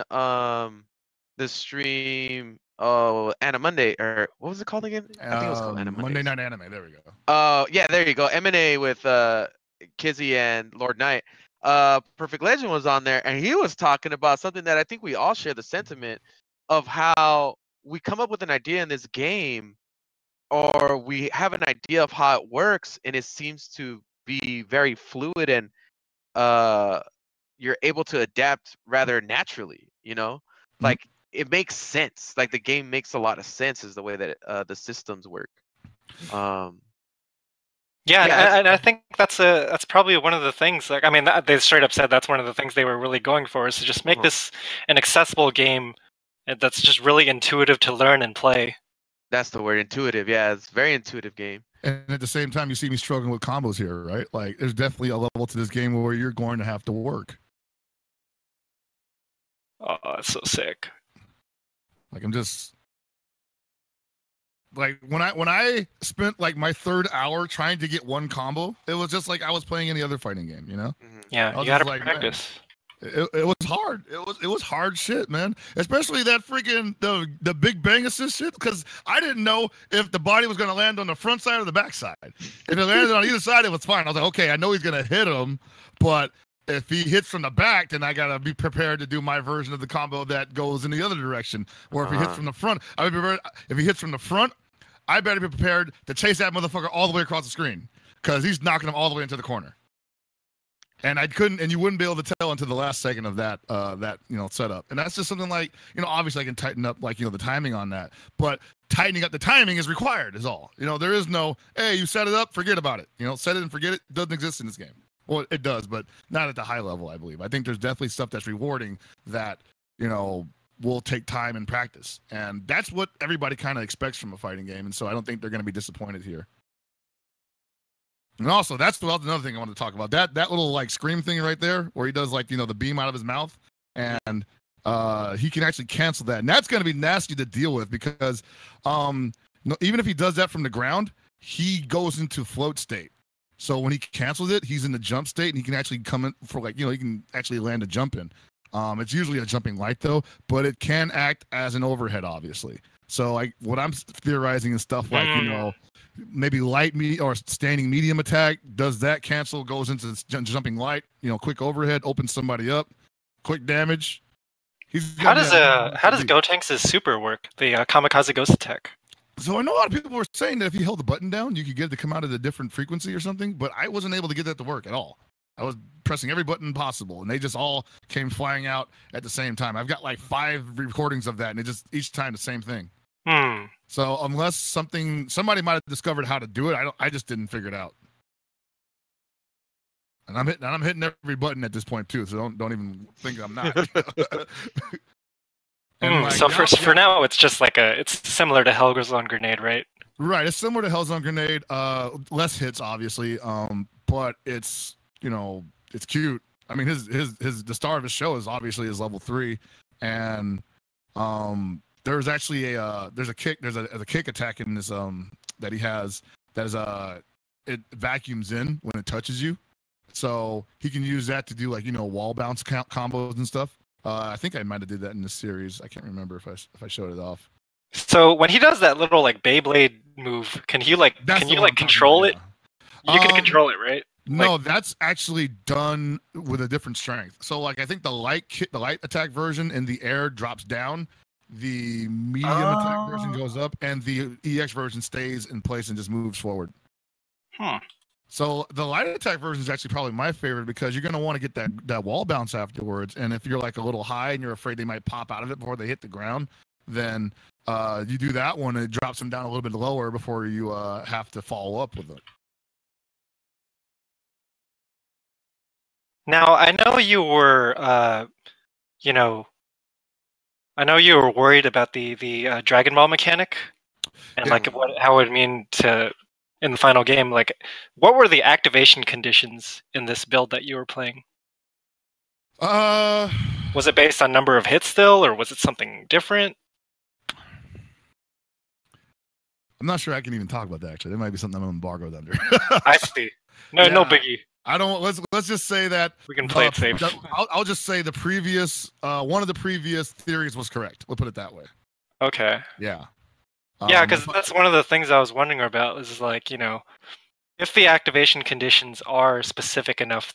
the stream, Anna Monday, or what was it called again? I think it was called Anna Monday Night Anime. There we go. Yeah, there you go. M&A with Kizzy and Lord Knight. Perfect Legend was on there, and he was talking about something that I think we all share the sentiment of how we come up with an idea in this game, or we have an idea of how it works, and it seems to be very fluid, and you're able to adapt rather naturally, like it makes sense. Like the game makes a lot of sense is the way that the systems work. Yeah, and I think that's probably one of the things. Like, I mean, they straight up said that's one of the things they were really going for, is to just make this an accessible game that's just really intuitive to learn and play. That's the word, intuitive. Yeah, it's a very intuitive game. And at the same time, you see me struggling with combos here, right? Like, there's definitely a level to this game where you're going to have to work. Oh, that's so sick. Like, I'm just like, when I spent like my 3rd hour trying to get one combo, it was just like I was playing any other fighting game, Yeah, you gotta practice. It was hard. It was hard shit, man. Especially that freaking the Big Bang assist shit, because I didn't know if the body was gonna land on the front side or the back side. If it landed on either side, it was fine. I was like, okay, I know he's gonna hit him, but if he hits from the back, then I gotta be prepared to do my version of the combo that goes in the other direction. Or if he hits from the front, if he hits from the front, I better be prepared to chase that motherfucker all the way across the screen, because he's knocking him all the way into the corner. And you wouldn't be able to tell until the last second of that setup. And that's just something like, obviously I can tighten up, like, the timing on that, but tightening up the timing is required is all. There is no, hey, you set it up, forget about it. Set it and forget it. Doesn't exist in this game. Well, it does, but not at the high level, I believe. I think there's definitely stuff that's rewarding that, will take time and practice. And that's what everybody kind of expects from a fighting game. And so I don't think they're going to be disappointed here. And also, that's another thing I wanted to talk about. That little, like, scream thing right there, where he does, like, the beam out of his mouth, and he can actually cancel that. And that's going to be nasty to deal with, because even if he does that from the ground, he goes into float state. So when he cancels it, he's in the jump state, and he can actually come in for, like, he can actually land a jump in. It's usually a jumping light, though, but it can act as an overhead, obviously. So like what I'm theorizing is stuff like maybe light or standing medium attack. Does that cancel? Goes into jumping light. Quick overhead, opens somebody up, quick damage. How does Gotenks' super work? The Kamikaze Ghost attack. So I know a lot of people were saying that if you held the button down, you could get it to come out at a different frequency or something, but I wasn't able to get that to work at all. I was pressing every button possible, and they just all came flying out at the same time. I've got like 5 recordings of that, and it just each time the same thing. So unless somebody might have discovered how to do it, I just didn't figure it out. And I'm hitting every button at this point too, so don't even think I'm not. So for now, it's just like it's similar to Helger's on Grenade, right? Right, it's similar to Hell's on Grenade. Less hits, obviously, but it's it's cute. I mean, the star of his show is obviously his level 3, and there's actually a kick attack in this that he has that is it vacuums in when it touches you, so he can use that to do like wall bounce combos and stuff. I think I might have did that in this series. I can't remember if I showed it off. So when he does that little like Beyblade move, can you control it? You can control it, right? No, that's actually done with a different strength. So like I think the light attack version in the air drops down, the medium attack version goes up, and the EX version stays in place and just moves forward. So the light attack version is actually probably my favorite because you're going to want to get that wall bounce afterwards. And if you're like a little high and you're afraid they might pop out of it before they hit the ground, then you do that one and it drops them down a little bit lower before you have to follow up with it. Now I know you were, worried about the Dragon Ball mechanic and how it would mean to. In the final game, like, what were the activation conditions in this build that you were playing? Was it based on number of hits still, or was it something different? I'm not sure I can even talk about that. Actually, there might be something I'm embargoed under. I see. No biggie. I don't. Let's just say that we can play it safe. I'll just say the previous one of the previous theories was correct. We'll put it that way. Okay. Yeah. Yeah, because that's one of the things I was wondering about is like, if the activation conditions are specific enough,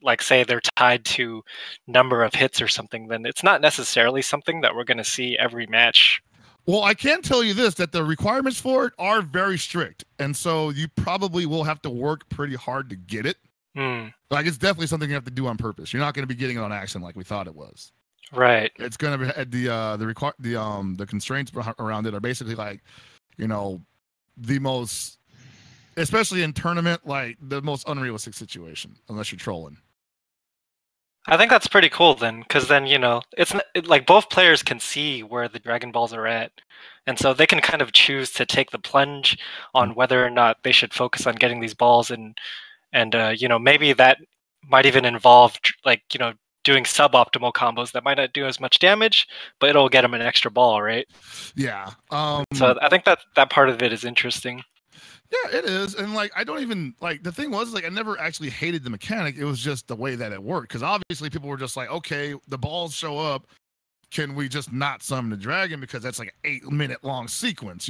like say they're tied to number of hits or something, then it's not necessarily something that we're going to see every match. Well, I can tell you this, that the requirements for it are very strict. And so you probably will have to work pretty hard to get it. Like it's definitely something you have to do on purpose. You're not going to be getting it on accident like we thought it was. Right. It's gonna be the constraints around it are basically like, the most, especially in tournament, like the most unrealistic situation unless you're trolling. I think that's pretty cool then, because then it's like both players can see where the Dragon Balls are at, and so they can kind of choose to take the plunge on whether or not they should focus on getting these balls, and maybe that might even involve doing suboptimal combos that might not do as much damage, but it'll get them an extra ball, right? Yeah. So I think that part of it is interesting. Yeah, it is. And I don't even the thing was I never actually hated the mechanic. It was just the way that it worked. Because obviously people were just like, okay, the balls show up. Can we just not summon the dragon? Because that's like an 8-minute long sequence,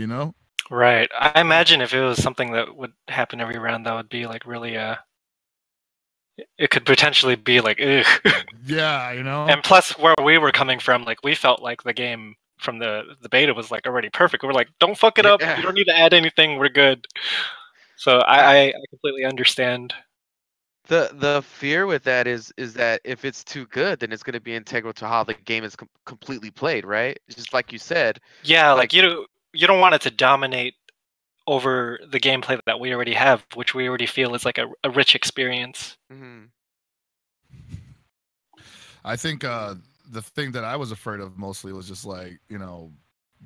Right. I imagine if it was something that would happen every round, that would be like really it could potentially be like, ugh. Yeah, And plus, where we were coming from, we felt like the game from the beta was already perfect. We're like, don't fuck it up. You don't need to add anything. We're good. So I completely understand. The fear with that is that if it's too good, then it's going to be integral to how the game is completely played, right? Just like you said. Yeah, you don't want it to dominate over the gameplay that we already have, which we already feel is like a rich experience. I think the thing that I was afraid of mostly was just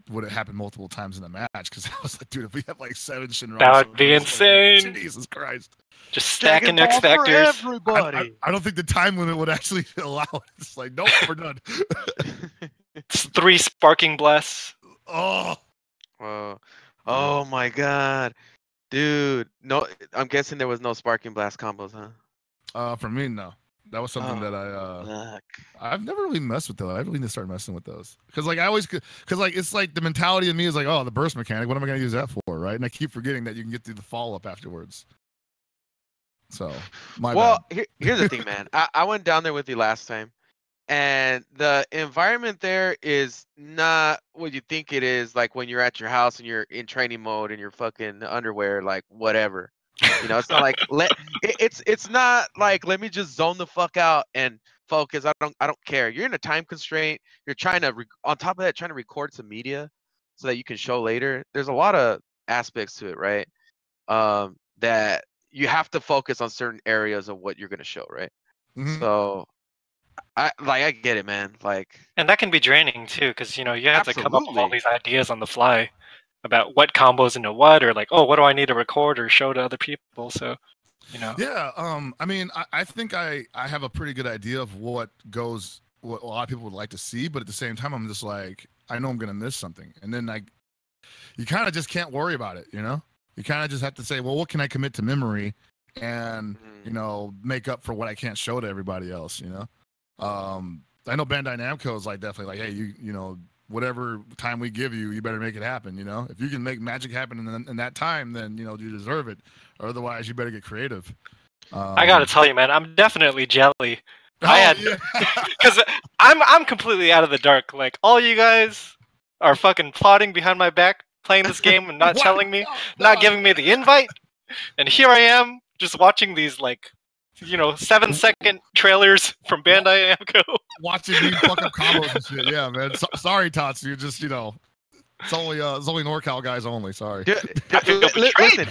would it happen multiple times in the match? Because I was like, dude, if we have 7 Shinran, that would be insane. Jesus Christ! Just stacking X Factors. Everybody. I don't think the time limit would actually allow it. It's like, nope, we're done. It's 3 Sparking Blasts. Oh. Whoa. Oh my god. Dude. No, I'm guessing there was no Sparking Blast combos, huh? For me, no. That was something that Fuck. I've never really messed with those. I really need to start messing with those because like I always because like it's like the mentality of me is like, oh, the burst mechanic. What am I going to use that for, right? And I keep forgetting that you can get through the follow up afterwards. So here's the thing, man. I went down there with you last time, and the environment there is not what you think it is. Like when you're at your house and you're in training mode and you're fucking underwear, like whatever. You know, it's not like it's not like let me just zone the fuck out and focus. I don't care. You're in a time constraint. You're trying to on top of that trying to record some media so that you can show later. There's a lot of aspects to it, right? That you have to focus on certain areas of what you're gonna show, right? Mhm. So I get it, man. Like, And that can be draining too, because you have to come up with all Absolutely. these ideas on the fly about what combos into what, or like, oh, what do I need to record or show to other people? So, Yeah, I mean, I think I have a pretty good idea of what a lot of people would like to see, but at the same time, I'm just like, I know I'm gonna miss something, and then you kind of just can't worry about it, you know. You kind of just have to say, well, what can I commit to memory, and make up for what I can't show to everybody else, you know. I know Bandai Namco is like definitely like, hey, you know, whatever time we give you, you better make it happen. You know, if you can make magic happen in that time, then you deserve it. Or otherwise, you better get creative. I gotta tell you, man, I'm definitely jelly. Yeah. Because I'm completely out of the dark. Like all you guys are fucking plotting behind my back, playing this game and not telling me, not giving me the invite, and here I am just watching these 7-second trailers from Bandai Namco. Watching you fuck up combos and shit. Yeah, man. Sorry, Tots. You just it's only NorCal guys only. Sorry. Listen,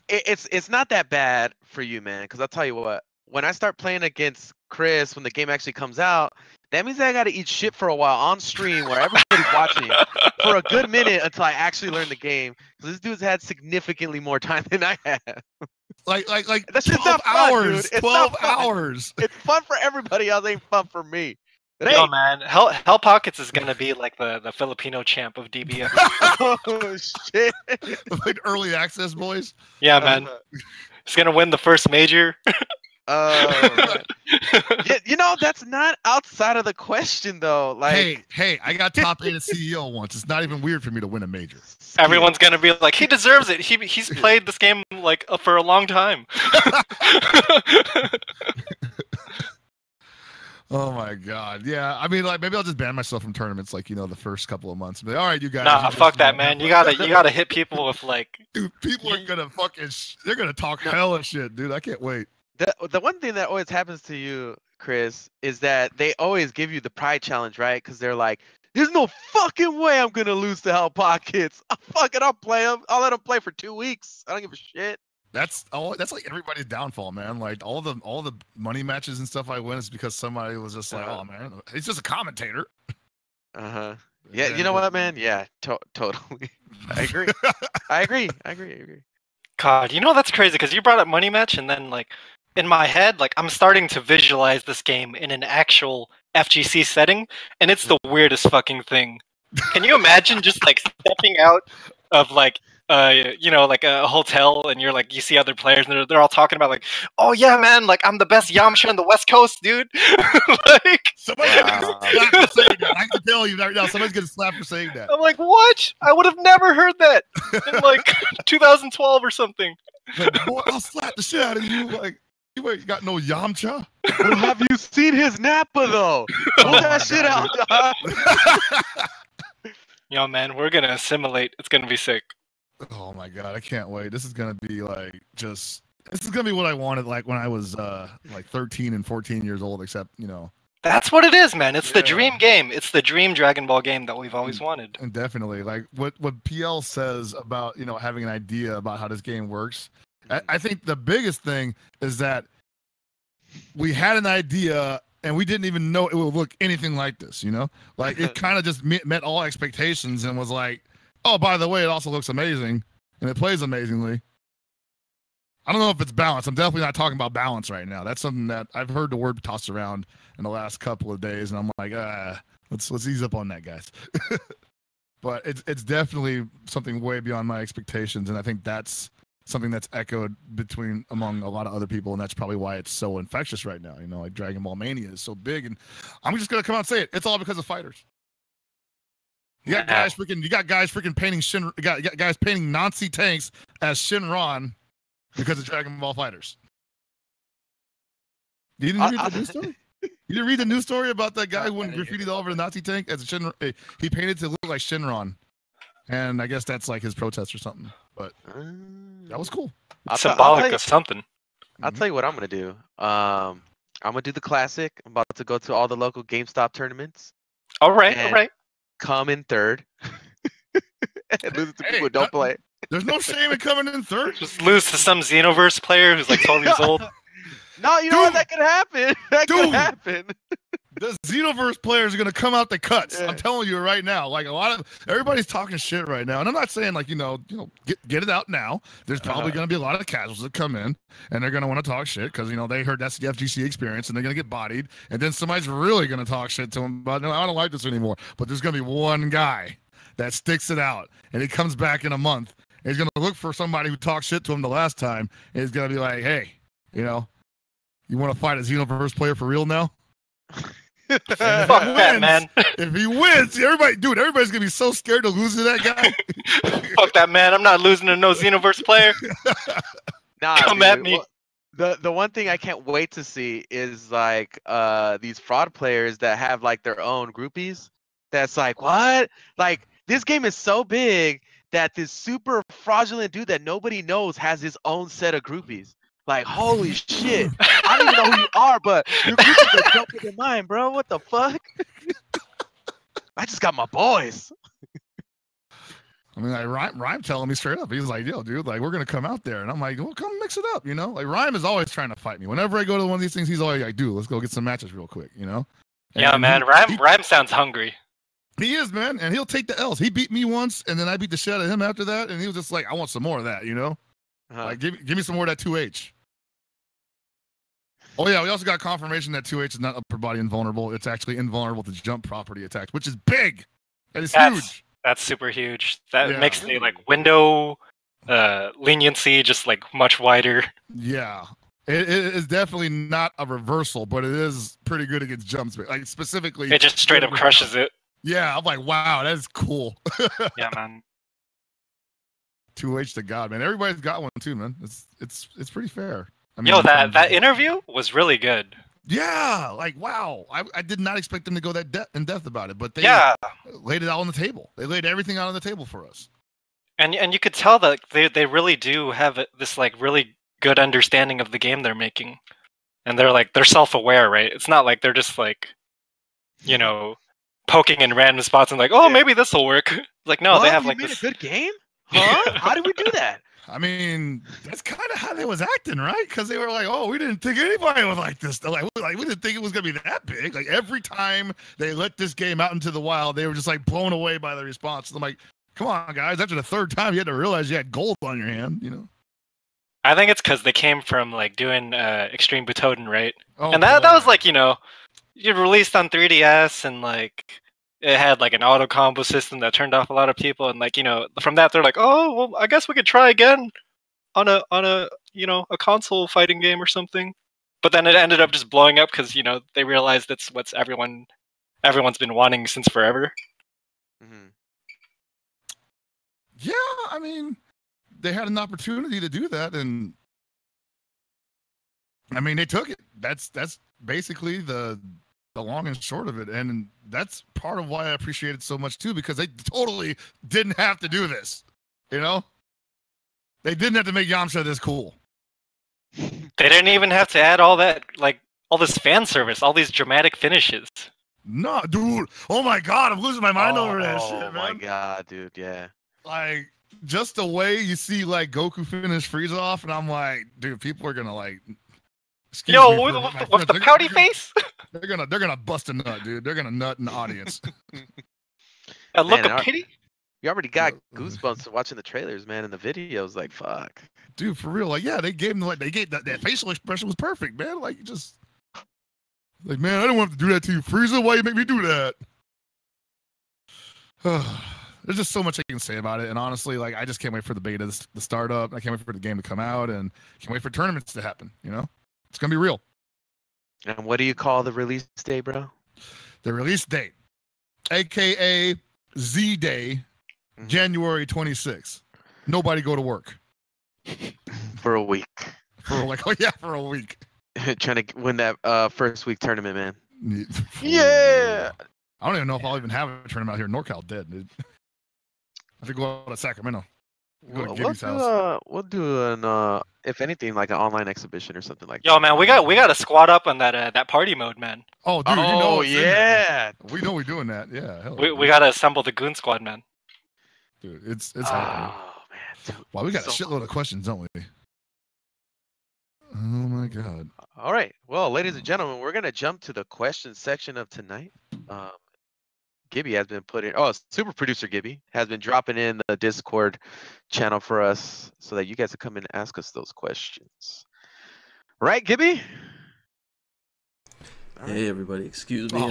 it's not that bad for you, man. Because I'll tell you what, when I start playing against Chris, when the game actually comes out, that means I got to eat shit for a while on stream where everybody's watching for a good minute until I actually learn the game. Because this dude's had significantly more time than I have. Like That's just 12 not fun, hours. dude. It's 12 not fun. hours. It's fun for everybody else. Ain't fun for me. But Yo, hey, man, Hell Pockets is gonna be like the Filipino champ of DBF. oh shit. Like early access boys. Yeah, man, he's gonna win the first major. Man. Yeah, that's not outside of the question though. Like, hey, I got top 8 at CEO once. It's not even weird for me to win a major. Everyone's gonna be like, he deserves it. He's played this game for a long time. Oh my god, yeah. I mean, like maybe I'll just ban myself from tournaments, like the first couple of months. But all right, you guys. Nah, fuck that, man. You gotta hit people with Dude, people are gonna they're gonna talk hell and shit, dude. I can't wait. the one thing that always happens to you, Chris, is that they always give you the pride challenge, right? Because they're like, "There's no fucking way I'm gonna lose to Hell Pockets. I'll play him. I'll let him play for 2 weeks. I don't give a shit." That's like everybody's downfall, man. Like all the money matches and stuff I win is because somebody was just like, oh man, he's just a commentator. Yeah, you know what, man? Yeah, totally. I agree. I agree. God, that's crazy because you brought up money match, and then in my head, I'm starting to visualize this game in an actual FGC setting, and it's the weirdest fucking thing. Can you imagine just stepping out of a hotel, and you see other players, and they're all talking about oh yeah, man, I'm the best Yamcha in the West Coast, dude. Somebody's gonna slap for saying that. I can tell you right now, somebody's gonna slap for saying that. I'm like, what? I would have never heard that in 2012 or something. Boy, I'll slap the shit out of you. You ain't got no Yamcha. Well, have you seen his Nappa though? Pull that shit out, dog. Yo, man, we're gonna assimilate. It's gonna be sick. Oh my god, I can't wait. This is gonna be this is gonna be what I wanted when I was 13 and 14 years old, except That's what it is, man. It's the dream game. It's the dream Dragon Ball game that we've always wanted. And definitely, what PL says about having an idea about how this game works. I think the biggest thing is that we had an idea and we didn't even know it would look anything like this. It kind of just met all expectations and was like, oh, by the way, it also looks amazing and it plays amazingly. I don't know if it's balance. I'm definitely not talking about balance right now. That's something that I've heard the word tossed around in the last couple of days, and I'm like, let's ease up on that, guys. But it's definitely something way beyond my expectations, and I think that's something that's echoed among a lot of other people, and that's probably why it's so infectious right now. Like Dragon Ball Mania is so big, and I'm just gonna come out and say it. It's all because of fighters. You got guys freaking painting guys painting Nazi tanks as Shinron because of Dragon Ball Fighters. You didn't read the news story? You didn't read the news story about that guy who went graffitied all over the Nazi tank as a Shinron? He painted to look like Shinron, and I guess that's like his protest or something. But that was cool. Symbolic of something. I'll tell you what I'm gonna do. I'm gonna do the classic. I'm about to go to all the local GameStop tournaments. All right. Come in third. And lose to people who don't play. There's no shame in coming in third. Just lose to some Xenoverse player who's like 12 years old. No, you know what? That could happen. That could happen. The Xenoverse players are gonna come out the cuts. I'm telling you right now. Like everybody's talking shit right now, and I'm not saying like get it out now. There's probably gonna be a lot of casuals that come in, and they're gonna want to talk shit because they heard that's the FGC experience, and they're gonna get bodied, and then somebody's really gonna talk shit to them about no, I don't like this anymore. But there's gonna be one guy that sticks it out, and he comes back in a month, and he's gonna look for somebody who talked shit to him the last time, and he's gonna be like, hey, you want to fight a Xenoverse player for real now? Fuck that, man. If he wins, everybody's gonna be so scared to lose to that guy. Fuck that, man. I'm not losing to no Xenoverse player. Come at me. Well, the one thing I can't wait to see is like these fraud players that have like their own groupies. That's like, what? Like this game is so big that this super fraudulent dude that nobody knows has his own set of groupies. Like, holy shit. I don't even know who you are, but your groupies are jumping in mine, bro. What the fuck? I just got my boys. I mean, like Rhyme telling me straight up. He's like, yo, dude, like we're gonna come out there, and I'm like, well, come mix it up, Like Rhyme is always trying to fight me. Whenever I go to one of these things, he's always like, dude, let's go get some matches real quick, And yeah, man. Rhyme sounds hungry. He is, man, and he'll take the L's. He beat me once, and then I beat the shit out of him after that, and he was just like, I want some more of that, Like, give me some more of that 2H. Oh yeah, we also got confirmation that 2H is not upper body invulnerable. It's actually invulnerable to jump property attacks, which is big. That's huge. That's super huge. That makes the like window leniency just like much wider. Yeah. It is definitely not a reversal, but it is pretty good against jumps. Like specifically, it just straight up crushes it. Yeah, I'm like, wow, that is cool. Yeah, man. 2H to God, man. Everybody's got one too, man. It's pretty fair. I mean, that interview was really good. Yeah, like wow. I did not expect them to go that in depth about it, but they laid it all on the table. They laid everything out on the table for us. And you could tell that they really do have this like really good understanding of the game they're making, and they're self-aware, right? It's not like they're just like, poking in random spots and like, oh, maybe this will work. Like, no, they have like this. A good game, huh? How did we do that? I mean, that's kind of how they was acting, right? Because they were like, "Oh, we didn't think anybody would like this. Like we didn't think it was gonna be that big." Like every time they let this game out into the wild, they were just like blown away by the response. I'm like, "Come on, guys! After the third time, you had to realize you had gold on your hand." I think it's because they came from like doing Extreme Butoden, right? Oh, and that was like you released on 3DS and like. It had like an auto combo system that turned off a lot of people, and like from that they're like, oh well, I guess we could try again on a a console fighting game or something. But then it ended up just blowing up because they realized that's what's everyone's been wanting since forever. Mm-hmm. Yeah, I mean, they had an opportunity to do that, and I mean they took it. That's basically the long and short of it, and that's part of why I appreciate it so much too, because they totally didn't have to do this. They didn't have to make Yamcha this cool. They didn't even have to add all that, like all this fan service, all these dramatic finishes. No, dude. Oh my god, I'm losing my mind over that shit, man. Oh my god, dude. Yeah. Like just the way you see like Goku finish Frieza off, and I'm like, dude, people are gonna like. With the pouty face? They're gonna bust a nut, dude. They're gonna nut in the audience. A look of pity? You already got goosebumps watching the trailers, man, and the videos. Like, fuck, dude, for real. Like, yeah, they gave that facial expression was perfect, man. Like, man, I don't want to do that to you, Frieza. Why you make me do that? There's just so much I can to say about it. And honestly, like I just can't wait for the beta to start up. I can't wait for the game to come out, and can't wait for tournaments to happen. You know, it's gonna be real. And what do you call the release day, bro? The release date, aka Z Day, January 26th. Nobody go to work For a week. for a week. Trying to win that first week tournament, man. Yeah. I don't even know if I'll even have a tournament out here in NorCal. Dead, dude. I have to go out to Sacramento. Go to Gibby's house. We'll do an if anything, like an online exhibition or something like that. Yo, man, we got to squad up on that party mode, man. Oh, dude, you know it's in there. yeah. We know we're doing that. Yeah. Hell We got to assemble the goon squad, man. Dude, it's happening. Oh man. Dude, Wow, we got a shitload of questions, don't we? Oh my god. All right. Well, ladies and gentlemen, we're gonna jump to the question section of tonight. Gibby has been putting. Oh, super producer Gibby has been dropping in the Discord channel for us so that you guys can come in and ask us those questions. Right, Gibby? Hey everybody, excuse me.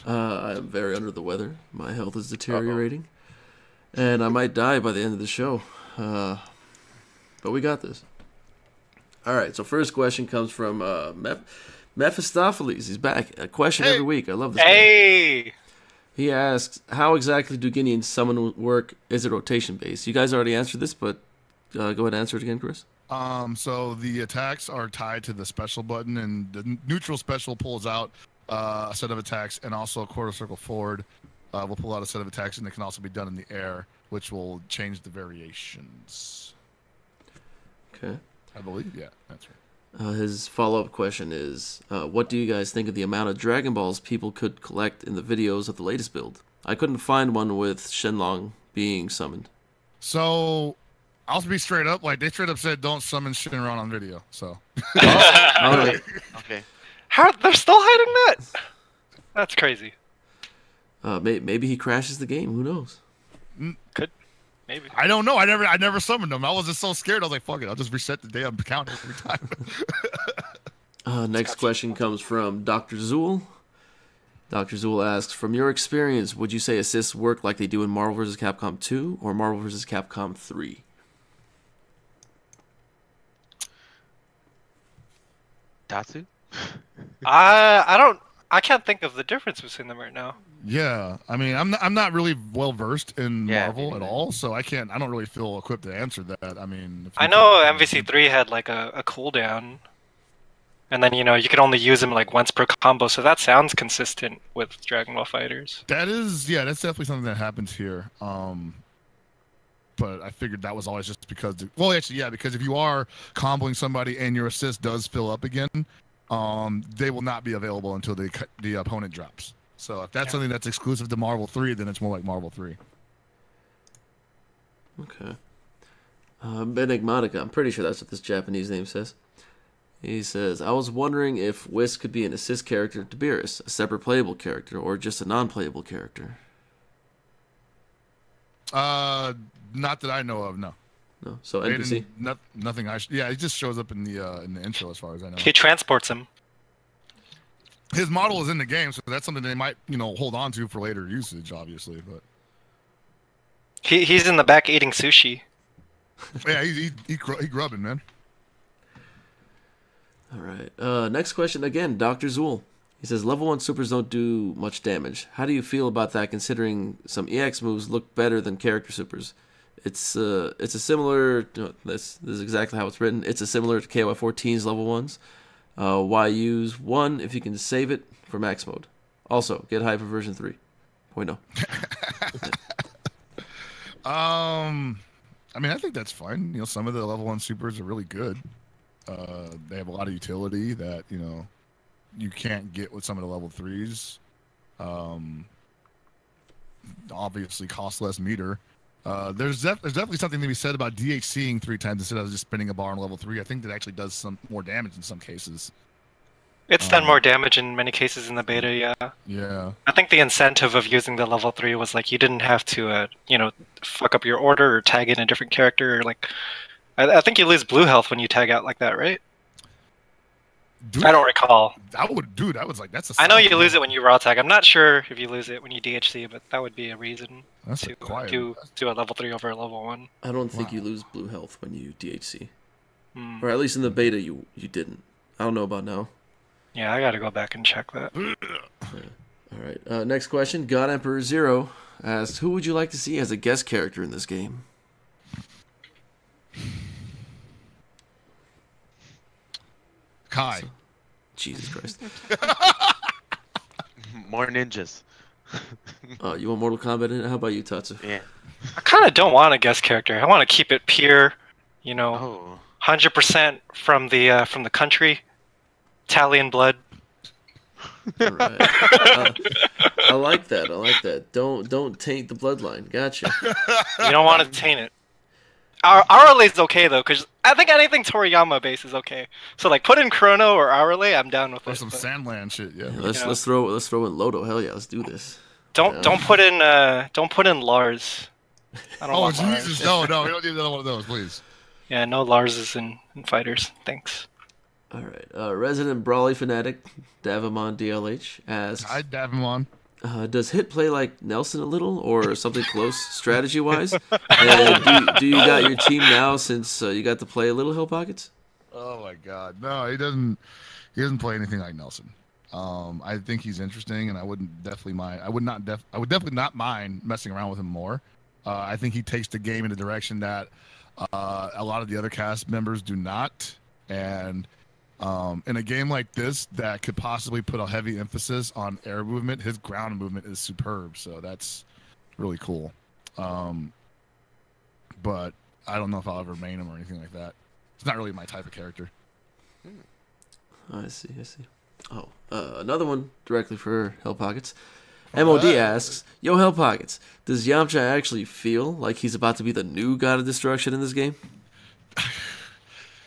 I'm very under the weather. My health is deteriorating, and I might die by the end of the show. But we got this. All right. So first question comes from Mephistopheles. He's back. A question every week. I love this. Hey. He asks, "How exactly do Guinean summon work? Is it rotation based?" You guys already answered this, but go ahead and answer it again, Chris. So the attacks are tied to the special button, and the neutral special pulls out a set of attacks, and also a quarter circle forward will pull out a set of attacks, and it can also be done in the air, which will change the variations. Okay. I believe, yeah, that's right. His follow-up question is, what do you guys think of the amount of Dragon Balls people could collect in the videos of the latest build? I couldn't find one with Shenlong being summoned. So, I'll be straight up. Like, they straight up said, don't summon Shenron on video, so. Okay. How they're still hiding that? That's crazy. Maybe he crashes the game. Who knows? Could. Maybe. I don't know. I never summoned them. I was just so scared. I was like, fuck it. I'll just reset the damn count every time. Next question comes from Dr. Zool. Dr. Zool asks, from your experience, would you say assists work like they do in Marvel vs. Capcom 2 or Marvel vs. Capcom 3? Tatsu? I can't think of the difference between them right now. Yeah, I mean, I'm not really well versed in Marvel at neither. all, so I don't really feel equipped to answer that. I mean, I know MVC3 had like a cooldown, and then you can only use them like once per combo, so that sounds consistent with Dragon Ball Fighters. That's definitely something that happens here. But I figured that was always just because, because if you are comboing somebody and your assist does fill up again, they will not be available until the opponent drops. So if that's something that's exclusive to Marvel 3, then it's more like Marvel 3. Okay. Benigmatica, I'm pretty sure that's what this Japanese name says. He says, I was wondering if Whisk could be an assist character to Beerus, a separate playable character, or just a non-playable character. Not that I know of, no. No. So NPC? Nothing. He just shows up in the intro as far as I know. He transports him. His model is in the game, so that's something they might, hold on to for later usage, obviously. But he's in the back eating sushi. Yeah, he grubbing, man. All right. Next question again, Dr. Zool. He says, level 1 supers don't do much damage. How do you feel about that, considering some EX moves look better than character supers? It's a similar. This is exactly how it's written. It's a similar to KOF 14's level 1s. Why use 1 if you can save it for max mode? Also, get Hyper version 3.0. I mean, I think that's fine. Some of the level 1 supers are really good. They have a lot of utility that you can't get with some of the level 3s. Obviously, cost less meter. There's definitely something to be said about DHCing 3 times instead of just spinning a bar on level 3. I think that actually does some more damage in some cases. It's done more damage in many cases in the beta, yeah. Yeah. I think the incentive of using the level 3 was like you didn't have to, fuck up your order or tag in a different character. Or, like, I think you lose blue health when you tag out like that, right? Dude, I don't recall. I would, dude. I was like, that's a. I know you solid lose move. it when you raw tag. I'm not sure if you lose it when you DHC, but that would be a reason That's to a quiet. do a level 3 over a level 1. I don't think Wow. you lose blue health when you DHC, Hmm. or at least in the beta you didn't. I don't know about now. Yeah, I gotta go back and check that. All right. Next question. God Emperor Zero asks, who would you like to see as a guest character in this game? Kai. Jesus Christ. More ninjas. You want Mortal Kombat in it? How about you, Tatsu? Yeah. I kind of don't want a guest character. I want to keep it pure, you know, Oh. 100% from the country, Italian blood. All right. I like that. I like that. Don't taint the bloodline. Gotcha. You don't want to taint it. Arale's okay though, because I think anything Toriyama based is okay. So like, put in Chrono or Arale, I'm down with Or it. some but Sandland shit. Yeah. Let's throw in Lodo. Hell yeah, let's do this. don't put in Lars. I don't Oh want Jesus! Lars. No, we don't need another one of those, please. Yeah, no Larses in fighters. Thanks. All right. Resident Brawly fanatic Davamon DLH asks, I'd have him on. does Hit play like Nelson a little, or something close strategy wise? And do you got your team now since you got to play a little Hill Pockets? Oh my God, no, he doesn't. He doesn't play anything like Nelson. I think he's interesting, and I would definitely not mind messing around with him more. I think he takes the game in a direction that a lot of the other cast members do not, and in a game like this that could possibly put a heavy emphasis on air movement, his ground movement is superb. So that's really cool. But I don't know if I'll ever main him or anything like that. It's not really my type of character. I see. Oh, another one directly for Hell Pockets. MOD asks, Yo, Hell Pockets, does Yamcha actually feel like he's about to be the new God of Destruction in this game?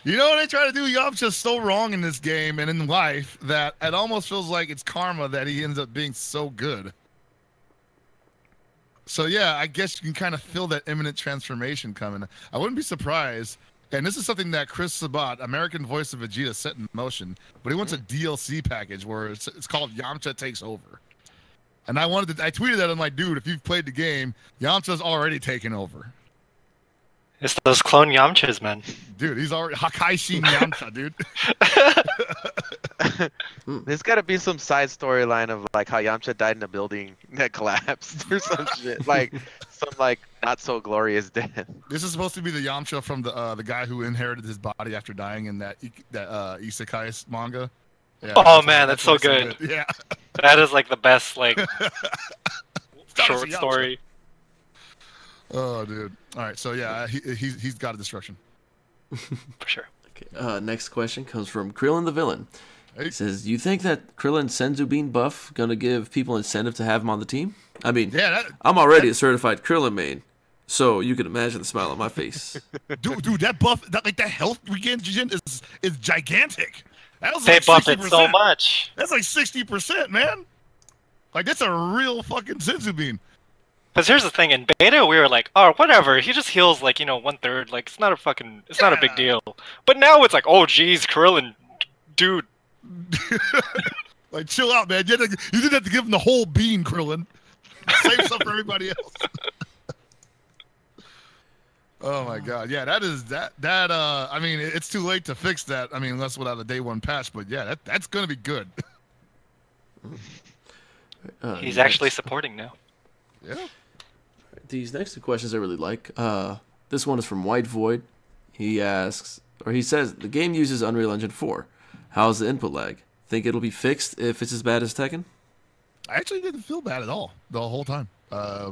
You know what I try to do? Yamcha's so wrong in this game and in life that it almost feels like it's karma that he ends up being so good. So yeah, I guess you can kind of feel that imminent transformation coming. I wouldn't be surprised. And this is something that Chris Sabat, American voice of Vegeta, set in motion. But he wants a DLC package where it's called Yamcha Takes Over. And I tweeted that. I'm like, dude, if you've played the game, Yamcha's already taken over. It's those clone Yamchas, man. Dude, he's already Hakaishin Yamcha, dude. There's got to be some side storyline of like how Yamcha died in a building that collapsed or some shit, like some like not so glorious death. This is supposed to be the Yamcha from the guy who inherited his body after dying in that Isekai manga. Yeah, Oh man, that's so what's good. Yeah. That is like the best like Gotta short see Yamcha. story. Oh, dude. All right, so yeah, he's got a destruction. For sure. Okay, next question comes from Krillin the Villain. Hey. He says, "You think that Krillin Senzu Bean buff gonna give people incentive to have him on the team? I mean, Yeah, I'm already a certified Krillin main, so you can imagine the smile on my face." dude, that buff, that health regen is gigantic. That was They like buffed it 60%. so much. That's like 60%, man. Like that's a real fucking Senzu bean. Because here's the thing, in beta we were like, oh, whatever, he just heals like, 1/3, like it's not a big deal. But now it's like, oh geez, Krillin, dude. Like, chill out, man. You didn't have to give him the whole bean, Krillin. Save some for everybody else. Oh my God, yeah, that. I mean, it's too late to fix that. I mean, unless without a day one patch. But yeah, that's gonna be good. Next. He's actually supporting now. Yeah. These next two questions I really like. This one is from White Void. He asks, or he says, the game uses Unreal Engine 4. How's the input lag? Think it'll be fixed if it's as bad as Tekken? I actually didn't feel bad at all the whole time. I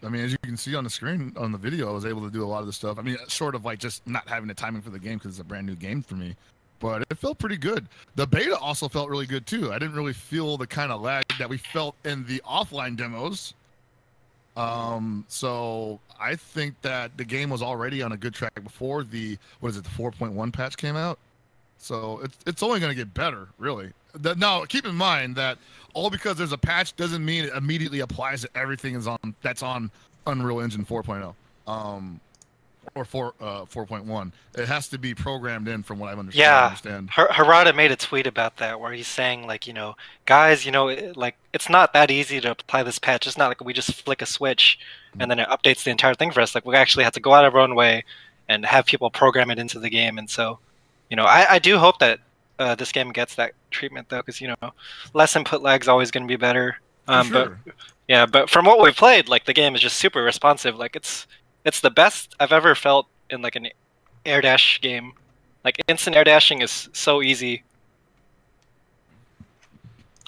mean, as you can see on the screen on the video, I was able to do a lot of the stuff. I mean, sort of like just not having the timing for the game because it's a brand new game for me. But it felt pretty good. The beta also felt really good too. I didn't really feel the kind of lag that we felt in the offline demos. So I think that the game was already on a good track before the 4.1 patch came out. So it's only going to get better, really. Now, keep in mind that all because there's a patch doesn't mean it immediately applies to everything that's on Unreal Engine 4.0. or 4.1. It has to be programmed in, from what I Yeah, understand. Harada made a tweet about that where he's saying like, guys, like it's not that easy to apply this patch. It's not like we just flick a switch and then it updates the entire thing for us. Like we actually have to go out of our own way and have people program it into the game. And so, I do hope that this game gets that treatment though, because less input lag is always going to be better. But yeah, but from what we've played, like the game is just super responsive. Like it's the best I've ever felt in like an air dash game. Like instant air dashing is so easy.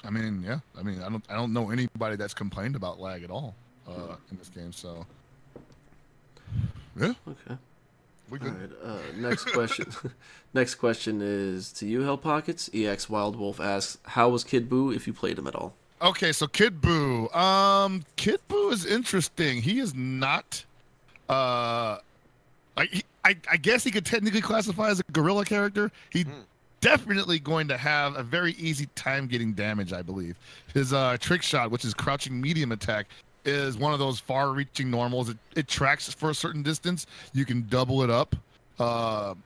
I mean, yeah. I mean, I don't know anybody that's complained about lag at all in this game. So yeah. Okay. We good. All right. Next question. Next question is to you, Hell Pockets. EX Wild Wolf asks, "How was Kid Buu if you played him at all?" Okay, so Kid Buu. Kid Buu is interesting. He is not. I guess he could technically classify as a gorilla character. He definitely going to have a very easy time getting damage, I believe. His trick shot, which is crouching medium attack, is one of those far-reaching normals. It tracks for a certain distance. You can double it up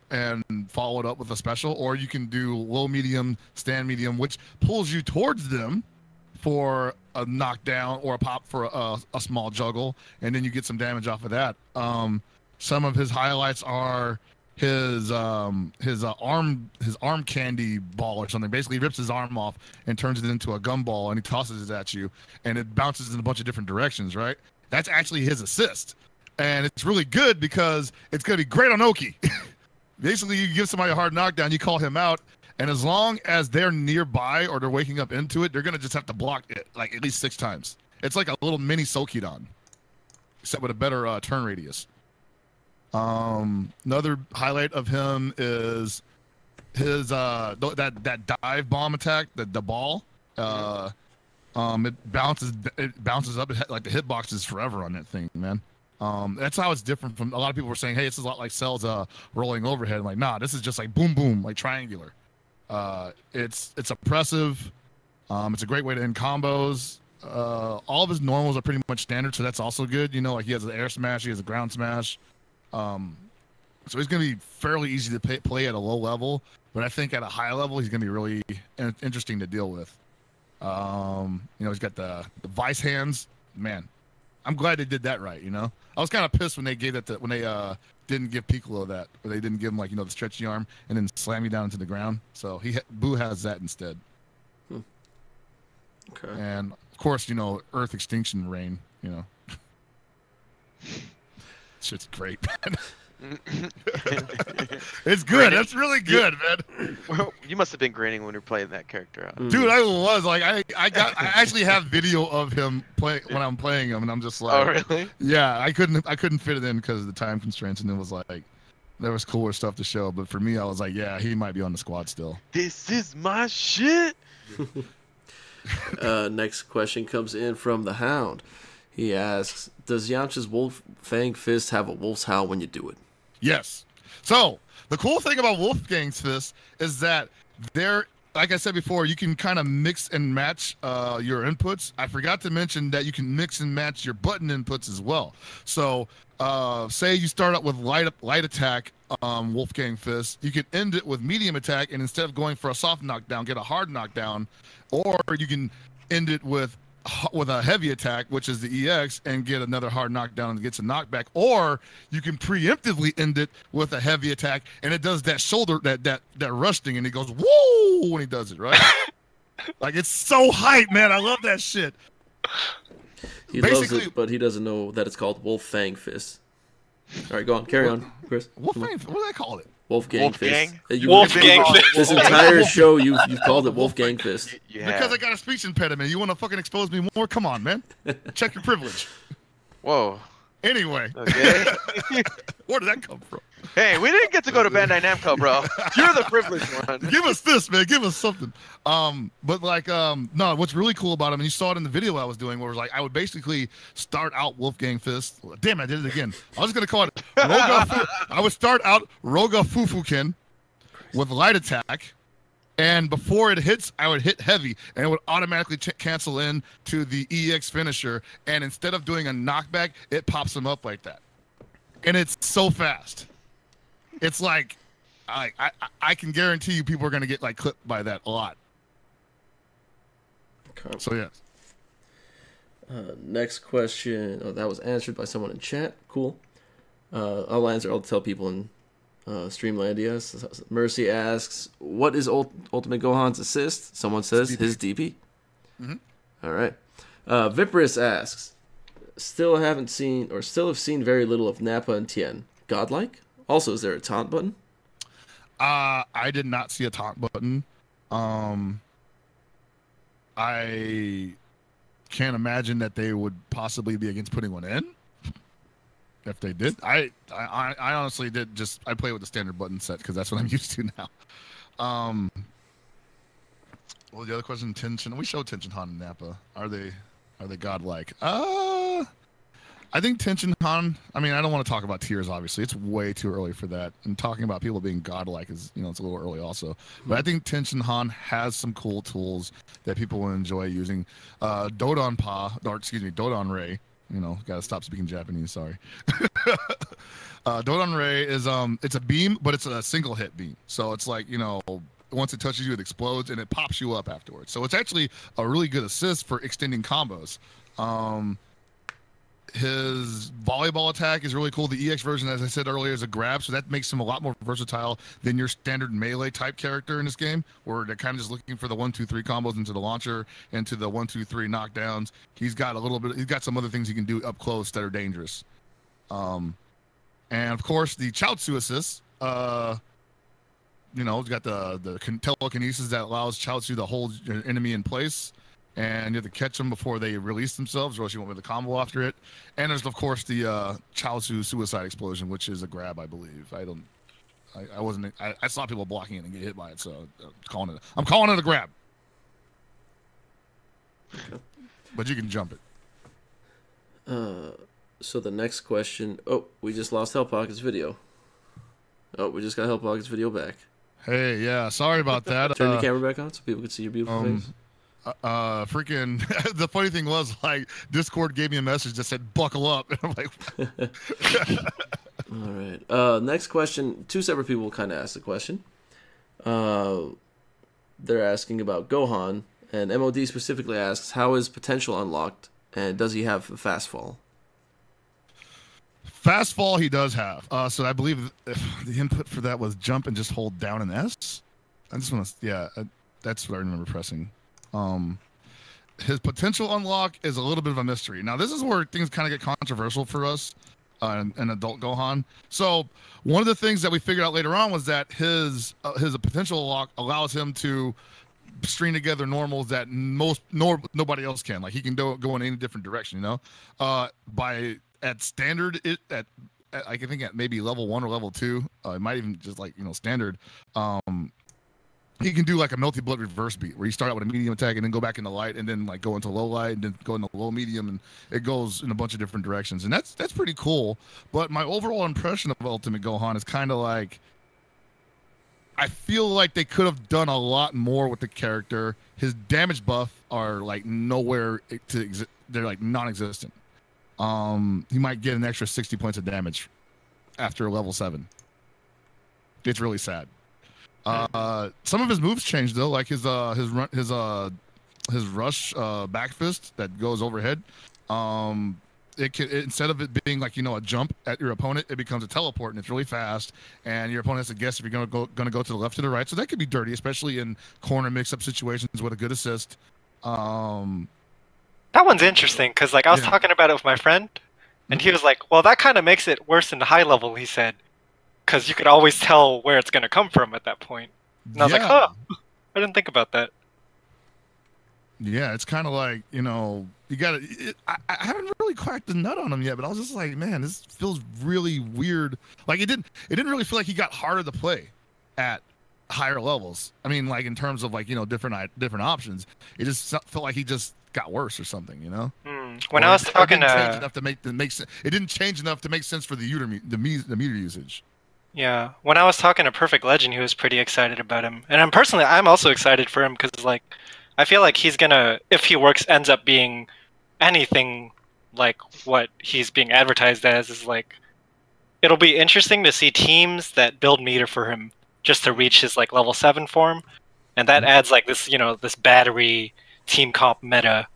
and follow it up with a special, or you can do low medium, stand medium, which pulls you towards them for a knockdown or a pop for a small juggle, and then you get some damage off of that. Some of his highlights are his arm candy ball or something. Basically, he rips his arm off and turns it into a gumball, and he tosses it at you, and it bounces in a bunch of different directions. Right? That's actually his assist, and it's really good because it's gonna be great on Oki. Basically, you give somebody a hard knockdown, you call him out, and as long as they're nearby or they're waking up into it, they're gonna just have to block it like at least 6 times. It's like a little mini Sokidon, except with a better turn radius. Another highlight of him is his that dive bomb attack, the ball. It bounces up. Like the hitbox is forever on that thing, man. That's how it's different from a lot of people were saying, hey, this is a lot like Cell's rolling overhead. I'm like, nah, this is just like boom boom, like triangular. It's oppressive. It's a great way to end combos. All of his normals are pretty much standard, so that's also good. Like he has an air smash, he has a ground smash. So he's going to be fairly easy to play at a low level, but I think at a high level, he's going to be really interesting to deal with. He's got the vice hands. Man, I'm glad they did that right, I was kind of pissed when they gave that when they didn't give Piccolo that, or they didn't give him the stretchy arm and then slam you down into the ground. So Buu has that instead. Okay. And of course, Earth Extinction Rain, Shit's great, man. It's good. That's really good, man. Well, you must have been grinning when you were playing that character out. Dude, I was like, I actually have video of him when I'm playing him, and I'm just like, oh really? Yeah, I couldn't fit it in because of the time constraints, and it was like, there was cooler stuff to show, but for me, I was like, yeah, he might be on the squad still. This is my shit. Next question comes in from the Hound. He asks, does Yamcha's Wolf Fang Fist have a Wolf's Howl when you do it? Yes. So, the cool thing about Wolfgang's Fist is that like I said before, you can kind of mix and match your inputs. I forgot to mention that you can mix and match your button inputs as well. So, say you start out with light attack, Wolfgang Fist, you can end it with medium attack, and instead of going for a soft knockdown, get a hard knockdown, or you can end it with a heavy attack, which is the EX, and get another hard knockdown and gets a knockback, or you can preemptively end it with a heavy attack, and it does that shoulder, that rush thing, and it goes woo when he does it, right? Like, it's so hype, man. I love that shit. He loves it, but he doesn't know that it's called Wolf Fang Fist. All right, go on, carry on, Chris. What do I call it? Wolfgang Fist. Wolfgang Fist. This entire show, you've called it Wolfgang Fist. Because I got a speech impediment. You want to fucking expose me more? Come on, man. Check your privilege. Whoa. Anyway. Okay. Where did that come from? Hey, we didn't get to go to Bandai Namco, bro. You're the privileged one. Give us this, man. Give us something. But like, no, what's really cool about him, and you saw it in the video I was doing, where it was like, I would basically start out Wolfgang Fist. Damn, I did it again. I was going to call it I would start out Roga Fufuken with light attack. And before it hits, I would hit heavy, and it would automatically cancel in to the EX finisher. And instead of doing a knockback, it pops him up like that. and it's so fast. It's like, I can guarantee you people are gonna get like clipped by that a lot. Okay. So yes. Next question. Oh, that was answered by someone in chat. Cool. I'll answer. I'll tell people in Streamlandia. Mercy asks, "What is Ultimate Gohan's assist?" Someone says his DP. Mm-hmm. All right. Viperus asks, "Still have seen very little of Nappa and Tien. Godlike. Also, is there a taunt button?" I did not see a taunt button. I can't imagine that they would possibly be against putting one in. If they did, I honestly did I play with the standard button set because that's what I'm used to now. Well, the other question, Tenshin. We showed Tenshin Han and Nappa. Are they godlike? I think Tenshin Han. I mean, I don't want to talk about tiers. Obviously, it's way too early for that. And talking about people being godlike is, it's a little early also. But I think Tenshin Han has some cool tools that people will enjoy using. Dodon Ray. Gotta stop speaking Japanese. Sorry. Dodon Ray is it's a beam, but it's a single hit beam. So it's like once it touches you, it explodes and it pops you up afterwards. So it's actually a really good assist for extending combos. His volleyball attack is really cool. The EX version, as I said earlier, is a grab, so that makes him a lot more versatile than your standard melee type character in this game, where they're kind of just looking for the 1-2-3 combos into the launcher, into the 1-2-3 knockdowns. He's got some other things he can do up close that are dangerous. And of course, the Chaozu assist. He's got the telekinesis that allows Chaozu to hold your enemy in place. And you have to catch them before they release themselves, or else you won't be able to combo after it. And there's, of course, the Chaozu suicide explosion, which is a grab, I believe. I saw people blocking it and get hit by it, so I'm calling it a grab. Okay. But you can jump it. So the next question. Oh, we just lost Hell Pocket's video. Oh, we just got Hell Pocket's video back. Hey, yeah, sorry about that. Turn the camera back on so people can see your beautiful face. Freaking the funny thing was, like, Discord gave me a message that said buckle up, and I'm like all right, next question. Two separate people kind of asked the question. They're asking about Gohan, and MOD specifically asks, how is potential unlocked, and does he have a fast fall? Fast fall he does have. So I believe the input for that was jump and just hold down an S. I just want to, that's what I remember pressing. His potential unlock is a little bit of a mystery. Now, this is where things kind of get controversial for us in adult Gohan. So one of the things that we figured out later on was that his potential unlock allows him to string together normals that nobody else can. Like, he can go in any different direction, at standard, I think at maybe level 1 or level 2, it might even just standard. He can do like a multi-blood reverse beat where you start out with a medium attack and then go back into light and then like go into low light and then go into low medium, and it goes in a bunch of different directions. And that's pretty cool. But my overall impression of Ultimate Gohan is kind of like, I feel like they could have done a lot more with the character. His damage buff are like nowhere they're like non-existent. He might get an extra 60 points of damage after level 7. It's really sad. Some of his moves changed though, like his rush back fist that goes overhead. Instead of it being like a jump at your opponent, it becomes a teleport, and it's really fast. And your opponent has to guess if you're gonna go to the left or the right. So that could be dirty, especially in corner mix-up situations with a good assist. That one's interesting because I was talking about it with my friend, and he was like, "Well, that kind of makes it worse in the high level." He said, because you could always tell where it's going to come from at that point. And I was like, I didn't think about that. Yeah, it's kind of like, you got to... I haven't really cracked the nut on him yet, but I was just like, man, this feels really weird. Like, it didn't really feel like he got harder to play at higher levels. I mean, like, in terms of, like, different options. It just felt like he just got worse or something, When I was talking it didn't change enough to make sense. It didn't change enough to make sense for the meter usage. Yeah, when I was talking to Perfect Legend, he was pretty excited about him, and I'm also excited for him because I feel like he's gonna, if he ends up being anything like what he's being advertised as, is like it'll be interesting to see teams that build meter for him just to reach his like level 7 form, and that adds like this, this battery team comp meta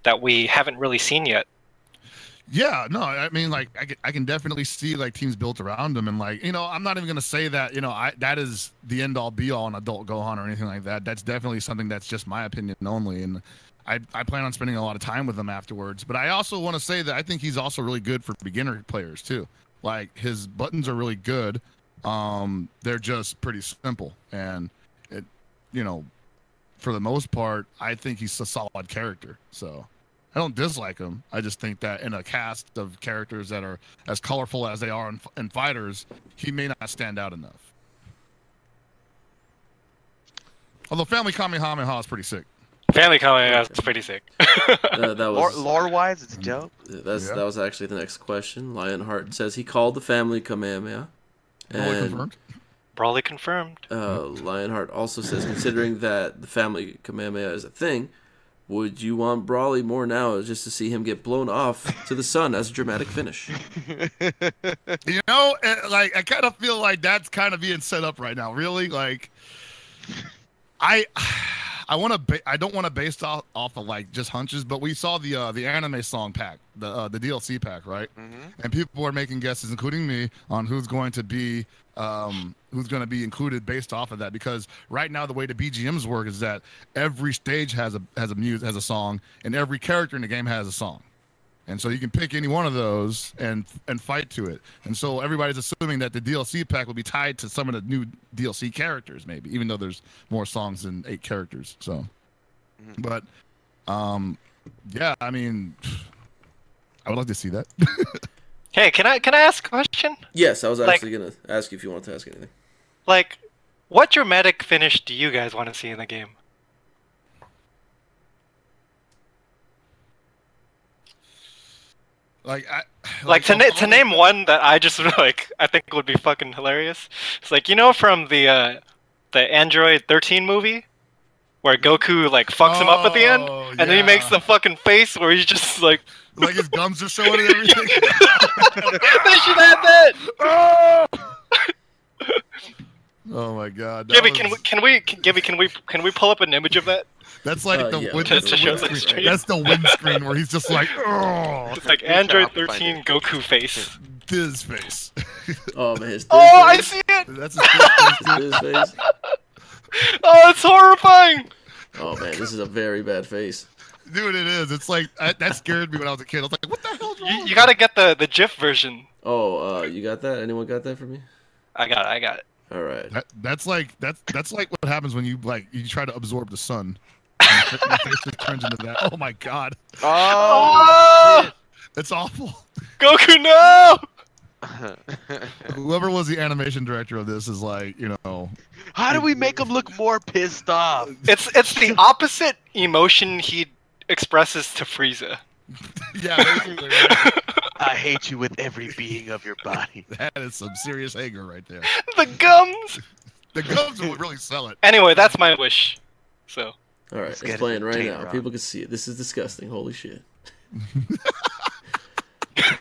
that we haven't really seen yet. Yeah, no, I mean, like, I can definitely see like teams built around him, and like, I'm not even gonna say that, that is the end all be all in adult Gohan or anything like that. That's definitely something that's just my opinion only, and I plan on spending a lot of time with him afterwards. But I also want to say that I think he's also really good for beginner players too. Like, his buttons are really good. They're just pretty simple, and it, for the most part, I think he's a solid character. So I don't dislike him. I just think that in a cast of characters that are as colorful as they are in fighters, he may not stand out enough. Although Family Kamehameha is pretty sick. Family Kamehameha is pretty sick. That was lore-wise, it's dope. that was actually the next question. Lionheart says he called the Family Kamehameha. Probably confirmed. Brawley confirmed. Lionheart also says, considering that the Family Kamehameha is a thing, would you want Brawley more now just to see him get blown off to the sun as a dramatic finish? Like, I kind of feel like that's kind of being set up right now. Really, like, I don't want to base off of like just hunches, but we saw the anime song pack, the DLC pack, right? Mm-hmm. And people were making guesses, including me, on who's going to be included based off of that. Because right now the way the BGMs work is that every stage has a song, and every character in the game has a song. And so you can pick any one of those and fight to it. And so everybody's assuming that the DLC pack will be tied to some of the new DLC characters, maybe, even though there's more songs than 8 characters. So, but, yeah, I mean, I would like to see that. Hey, can I ask a question? Yes, I was actually gonna ask you if you wanted to ask anything. Like, what dramatic finish do you guys want to see in the game? To name one that I just like, I think would be fucking hilarious. It's like, from the Android 13 movie, where Goku like fucks him up at the end, and then he makes the fucking face where he's just like his gums are showing and everything. They should have that. Oh my god. Gibby, can we pull up an image of that? That's like that's the windscreen where he's just like, oh. It's like Android 13 Goku face. His face. Oh man, his I see it. That's his face. Oh, it's horrifying. Oh man, this is a very bad face. Dude, it is. It's like that scared me when I was a kid. I was like, what the hell's wrong? You gotta get the GIF version. Oh, you got that? Anyone got that for me? I got it. All right. That's like what happens when you try to absorb the sun. And your face just turns into that. Oh my god. Oh! It's awful. Goku, no! Whoever was the animation director of this is like, How do we make him look more pissed off? It's the opposite emotion he expresses to Frieza. Yeah, basically, right? I hate you with every being of your body. That is some serious anger right there. The gums! The gums will really sell it. Anyway, that's my wish. So. Alright, it's playing right now. People can see it. This is disgusting. Holy shit. I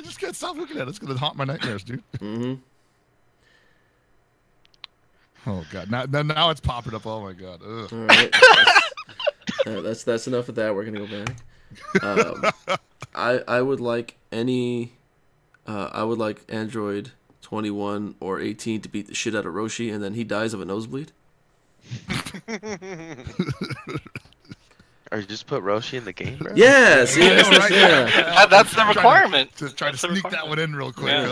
just can't stop looking at it. It's going to haunt my nightmares, dude. Mm-hmm. Oh, God. Now it's popping up. Oh, my God. Ugh. All right. That's enough of that. We're going to go back. I would like I would like Android 21 or 18 to beat the shit out of Roshi, and then he dies of a nosebleed. Or just put Roshi in the game, bro? Yeah, see, right? yeah. That's the requirement. Just try to sneak that one in real quick.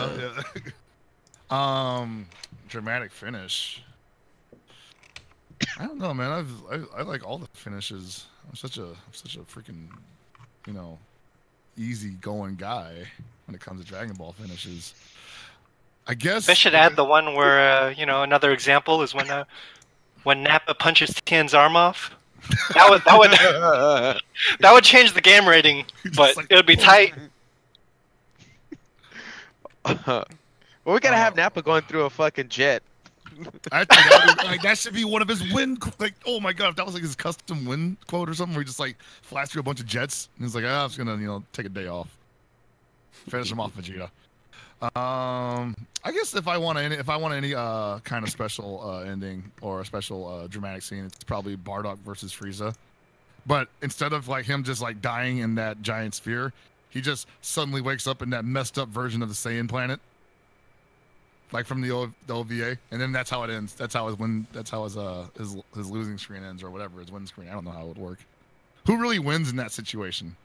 Yeah. Dramatic finish. I don't know, man. I like all the finishes. I'm such a freaking, easy going guy when it comes to Dragon Ball finishes. I guess they should add the one where another example is when Nappa punches Tien's arm off. That would change the game rating, but it would be tight. Well, we gotta have Nappa going through a fucking jet. I think that should be one of his win. Oh my god, if that was like his custom win quote or something, where he just flies through a bunch of jets and he's like, I'm just gonna take a day off, finish him off, Vegeta. I guess if I want any kind of special ending or a special dramatic scene, it's probably Bardock versus Frieza. But instead of like him just like dying in that giant sphere, he just suddenly wakes up in that messed up version of the Saiyan planet, like from the OVA, and then that's how it ends. That's how his losing screen ends, or whatever his winning screen. I don't know how it would work. Who really wins in that situation?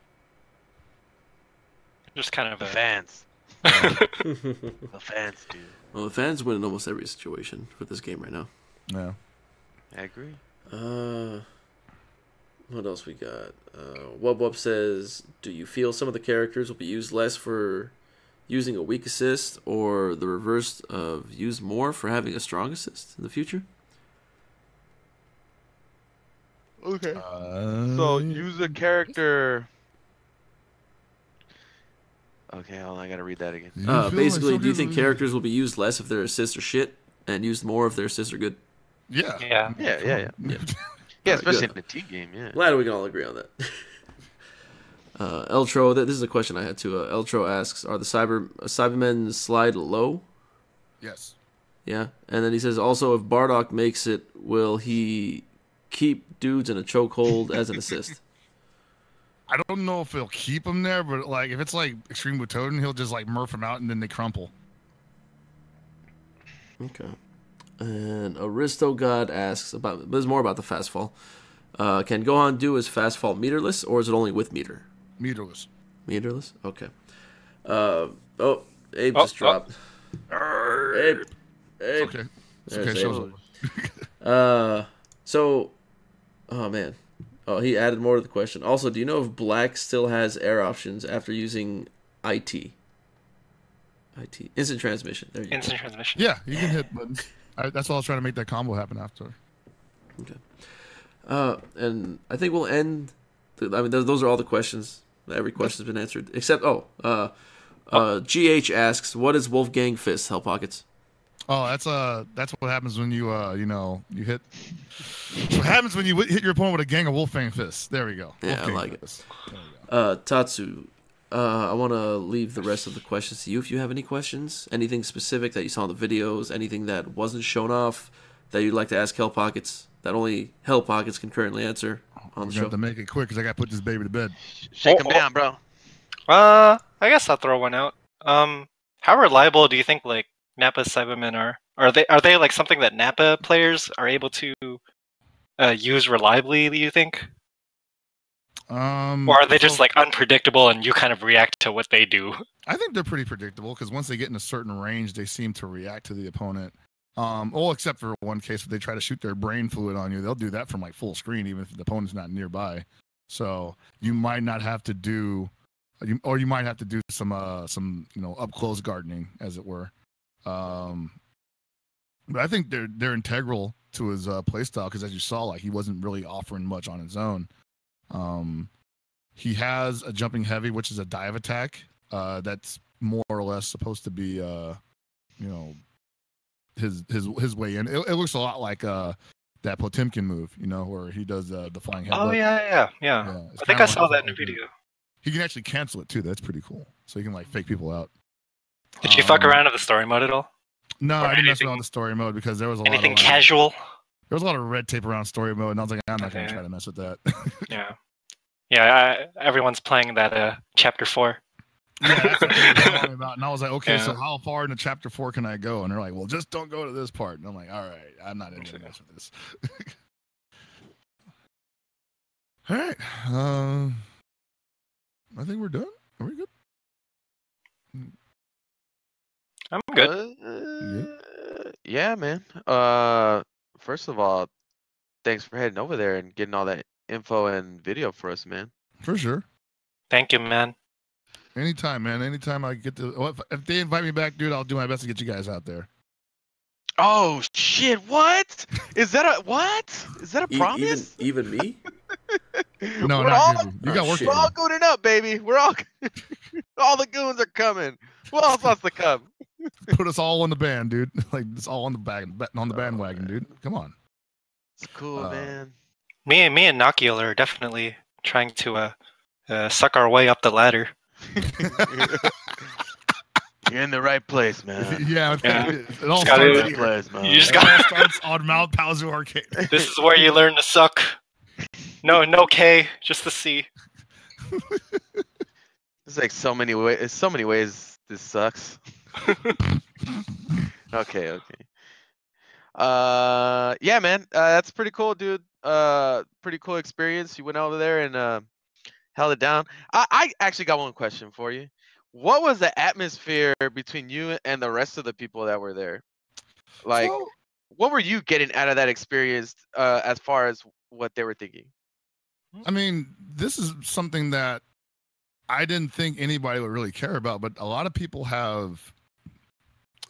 Just kind of The a fans. The fans, dude. Well, the fans win in almost every situation for this game right now. Yeah. I agree. What else we got? Wub says, do you feel some of the characters will be used less for using a weak assist, or the reverse of used more for having a strong assist in the future? Okay. So use a character. Okay, hold on, I gotta read that again. Basically, do you think characters will be used less if their assists are shit, and used more if their assists are good? Yeah. yeah. Yeah, especially in the team game. Yeah. Glad we can all agree on that. Eltro, this is a question I had too. Eltro asks, are the Cybermen slide low? Yes. Yeah, and then he says also, if Bardock makes it, will he keep dudes in a chokehold as an assist? I don't know if he'll keep him there, but like if it's like Extreme Butoden, he'll just like murph him out and then they crumple. Okay. And Aristo God asks there's more about the fast fall. Can Gohan do his fast fall meterless, or is it only with meter? Meterless. Meterless? Okay. Abe just dropped. Abe. It's okay. It's okay. Show's over. Oh man. Oh, he added more to the question. Also, do you know if Black still has air options after using IT? Instant transmission. There you go. Instant transmission. Yeah, you can hit buttons. That's why I was trying to make that combo happen after. Okay. And I think we'll end. Those are all the questions. Every question's been answered except GH asks, "What is Wolfgang Fist, Hell Pockets?" Oh, that's what happens when you you hit. What happens when you hit your opponent with a gang of Wolfgang fists? There we go. Yeah, Wolfgang I like fists. it. Tatsu, I want to leave the rest of the questions to you. If you have any questions, anything specific that you saw in the videos, anything that wasn't shown off that you'd like to ask Hell Pockets, that only Hell Pockets can currently answer on the show. Have to make it quick because I got to put this baby to bed. Shake him down, bro. I guess I'll throw one out. How reliable do you think like Nappa's Cybermen are? Are they like something that Nappa players are able to use reliably? Do you think? Or are they just like unpredictable and you kind of react to what they do? I think they're pretty predictable because once they get in a certain range, they seem to react to the opponent. Well, except for one case where they try to shoot their brain fluid on you, they'll do that from like full screen, even if the opponent's not nearby. So you might not have to do, you might have to do some up close gardening, as it were. But I think they're integral to his playstyle because, as you saw, like he wasn't really offering much on his own. He has a jumping heavy, which is a dive attack. That's more or less supposed to be his way in. It looks a lot like that Potemkin move, where he does the flying headbutt. Oh yeah. I think I saw that in a video. He can actually cancel it too. That's pretty cool. So he can like fake people out. Did you fuck around with the story mode at all? No, Or I didn't mess anything- around with story mode because there was a lot Anything of casual? there was a lot of red tape around story mode, and I was like, I'm not gonna Okay. try to mess with that. Yeah. Everyone's playing that chapter 4. Yeah, that's what they were telling me about. And I was like, okay, Yeah. so how far into chapter 4 can I go? And they're like, well, just don't go to this part. And I'm like, all right, I'm not into mess with this. All right. I think we're done. Are we good? I'm good. Yeah, man. First of all, thanks for heading over there and getting all that info and video for us, man. For sure. Thank you, man. Anytime, man. Anytime I get to, if they invite me back, dude, I'll do my best to get you guys out there. Oh shit! What is that? Is that a promise? Even me? No, we're not all, you. You got work to shit. We're all do. gooning up, baby. We're all all the goons are coming. Who else wants to come? Put us all on the band, dude. Like it's all on the bandwagon, dude. Come on. It's cool, man. Me and Nakiel are definitely trying to suck our way up the ladder. You're in the right place, man. Yeah, Yeah. it all Just gotta- starts Right here. place, man. You just It all got. starts on Mount Paozu Arcade. This is where you learn to suck. No K, just the C. There's like so many ways. So many ways this sucks. Okay. Yeah, man. That's pretty cool, dude. Pretty cool experience. You went over there and held it down. I actually got one question for you. What was the atmosphere between you and the rest of the people that were there? Like, So, what were you getting out of that experience as far as what they were thinking? I mean, this is something that I didn't think anybody would really care about, but a lot of people have,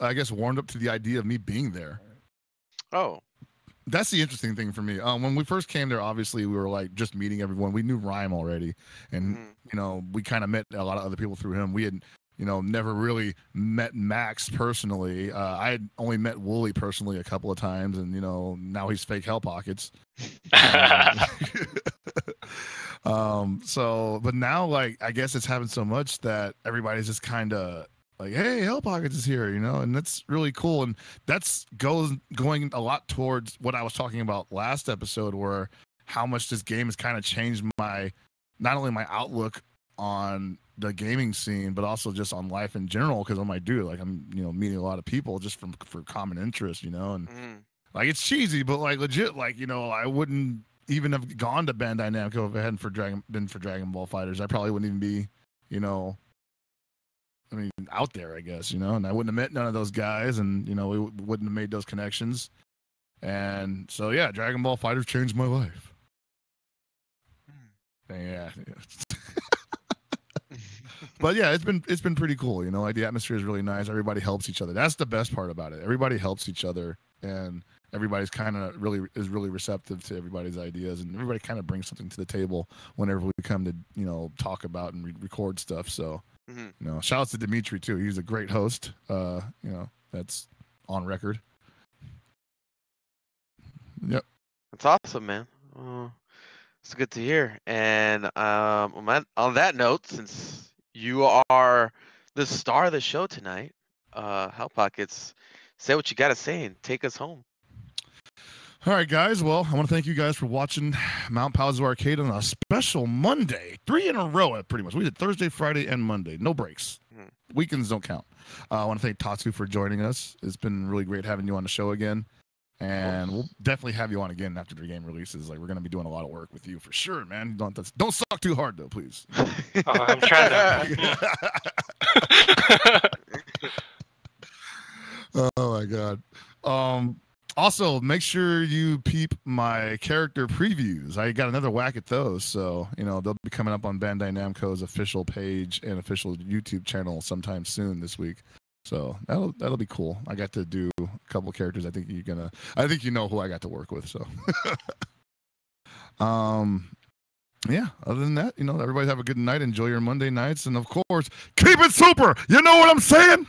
I guess, warmed up to the idea of me being there. Oh. That's the interesting thing for me. When we first came there, obviously we were like just meeting everyone. We knew Rhyme already, and you know, we kind of met a lot of other people through him. We had, you know, never really met Max personally. I had only met Wooly personally a couple of times, and you know, now he's fake Hell Pockets. So, but now, like, I guess it's happened so much that everybody's just kind of like, hey, Hell Pockets is here, you know, and that's really cool. And that's going a lot towards what I was talking about last episode, where how much this game has kind of changed not only my outlook on the gaming scene, but also just on life in general. Because I'm like, dude, like, I'm, you know, meeting a lot of people just for common interest, you know, and like, it's cheesy, but like legit, like, you know, I wouldn't even have gone to Bandai Namco if it hadn't been for Dragon Ball Fighters. I probably wouldn't even be, you know, I mean, out there, I guess, you know, and I wouldn't have met none of those guys, and you know, we wouldn't have made those connections. And so, yeah, Dragon Ball Fighters changed my life. Yeah. But yeah, it's been pretty cool, you know. Like, the atmosphere is really nice. Everybody helps each other. That's the best part about it. Everybody helps each other, and everybody's kind of really receptive to everybody's ideas, and everybody kind of brings something to the table whenever we come to, you know, talk about and record stuff. So, you know, shout out to Dimitri too. He's a great host. You know, that's on record. Yep. That's awesome, man. It's good to hear. And on that note, since you are the star of the show tonight, Hell Pockets, say what you got to say and take us home. All right, guys. Well, I want to thank you guys for watching Mount Paozu Arcade on a special Monday. 3 in a row, pretty much. We did Thursday, Friday, and Monday. No breaks. Weekends don't count. I want to thank Tatsu for joining us. It's been really great having you on the show again. And we'll definitely have you on again after the game releases. Like, we're going to be doing a lot of work with you for sure, man. Don't suck too hard, though, please. I'm trying to. Oh, my God. Also, make sure you peep my character previews. I got another whack at those, so you know they'll be coming up on Bandai Namco's official page and official YouTube channel sometime soon this week. So that'll be cool. I got to do a couple characters. I think you know who I got to work with. So, yeah. Other than that, you know, everybody have a good night. Enjoy your Monday nights, and of course, keep it super. You know what I'm saying?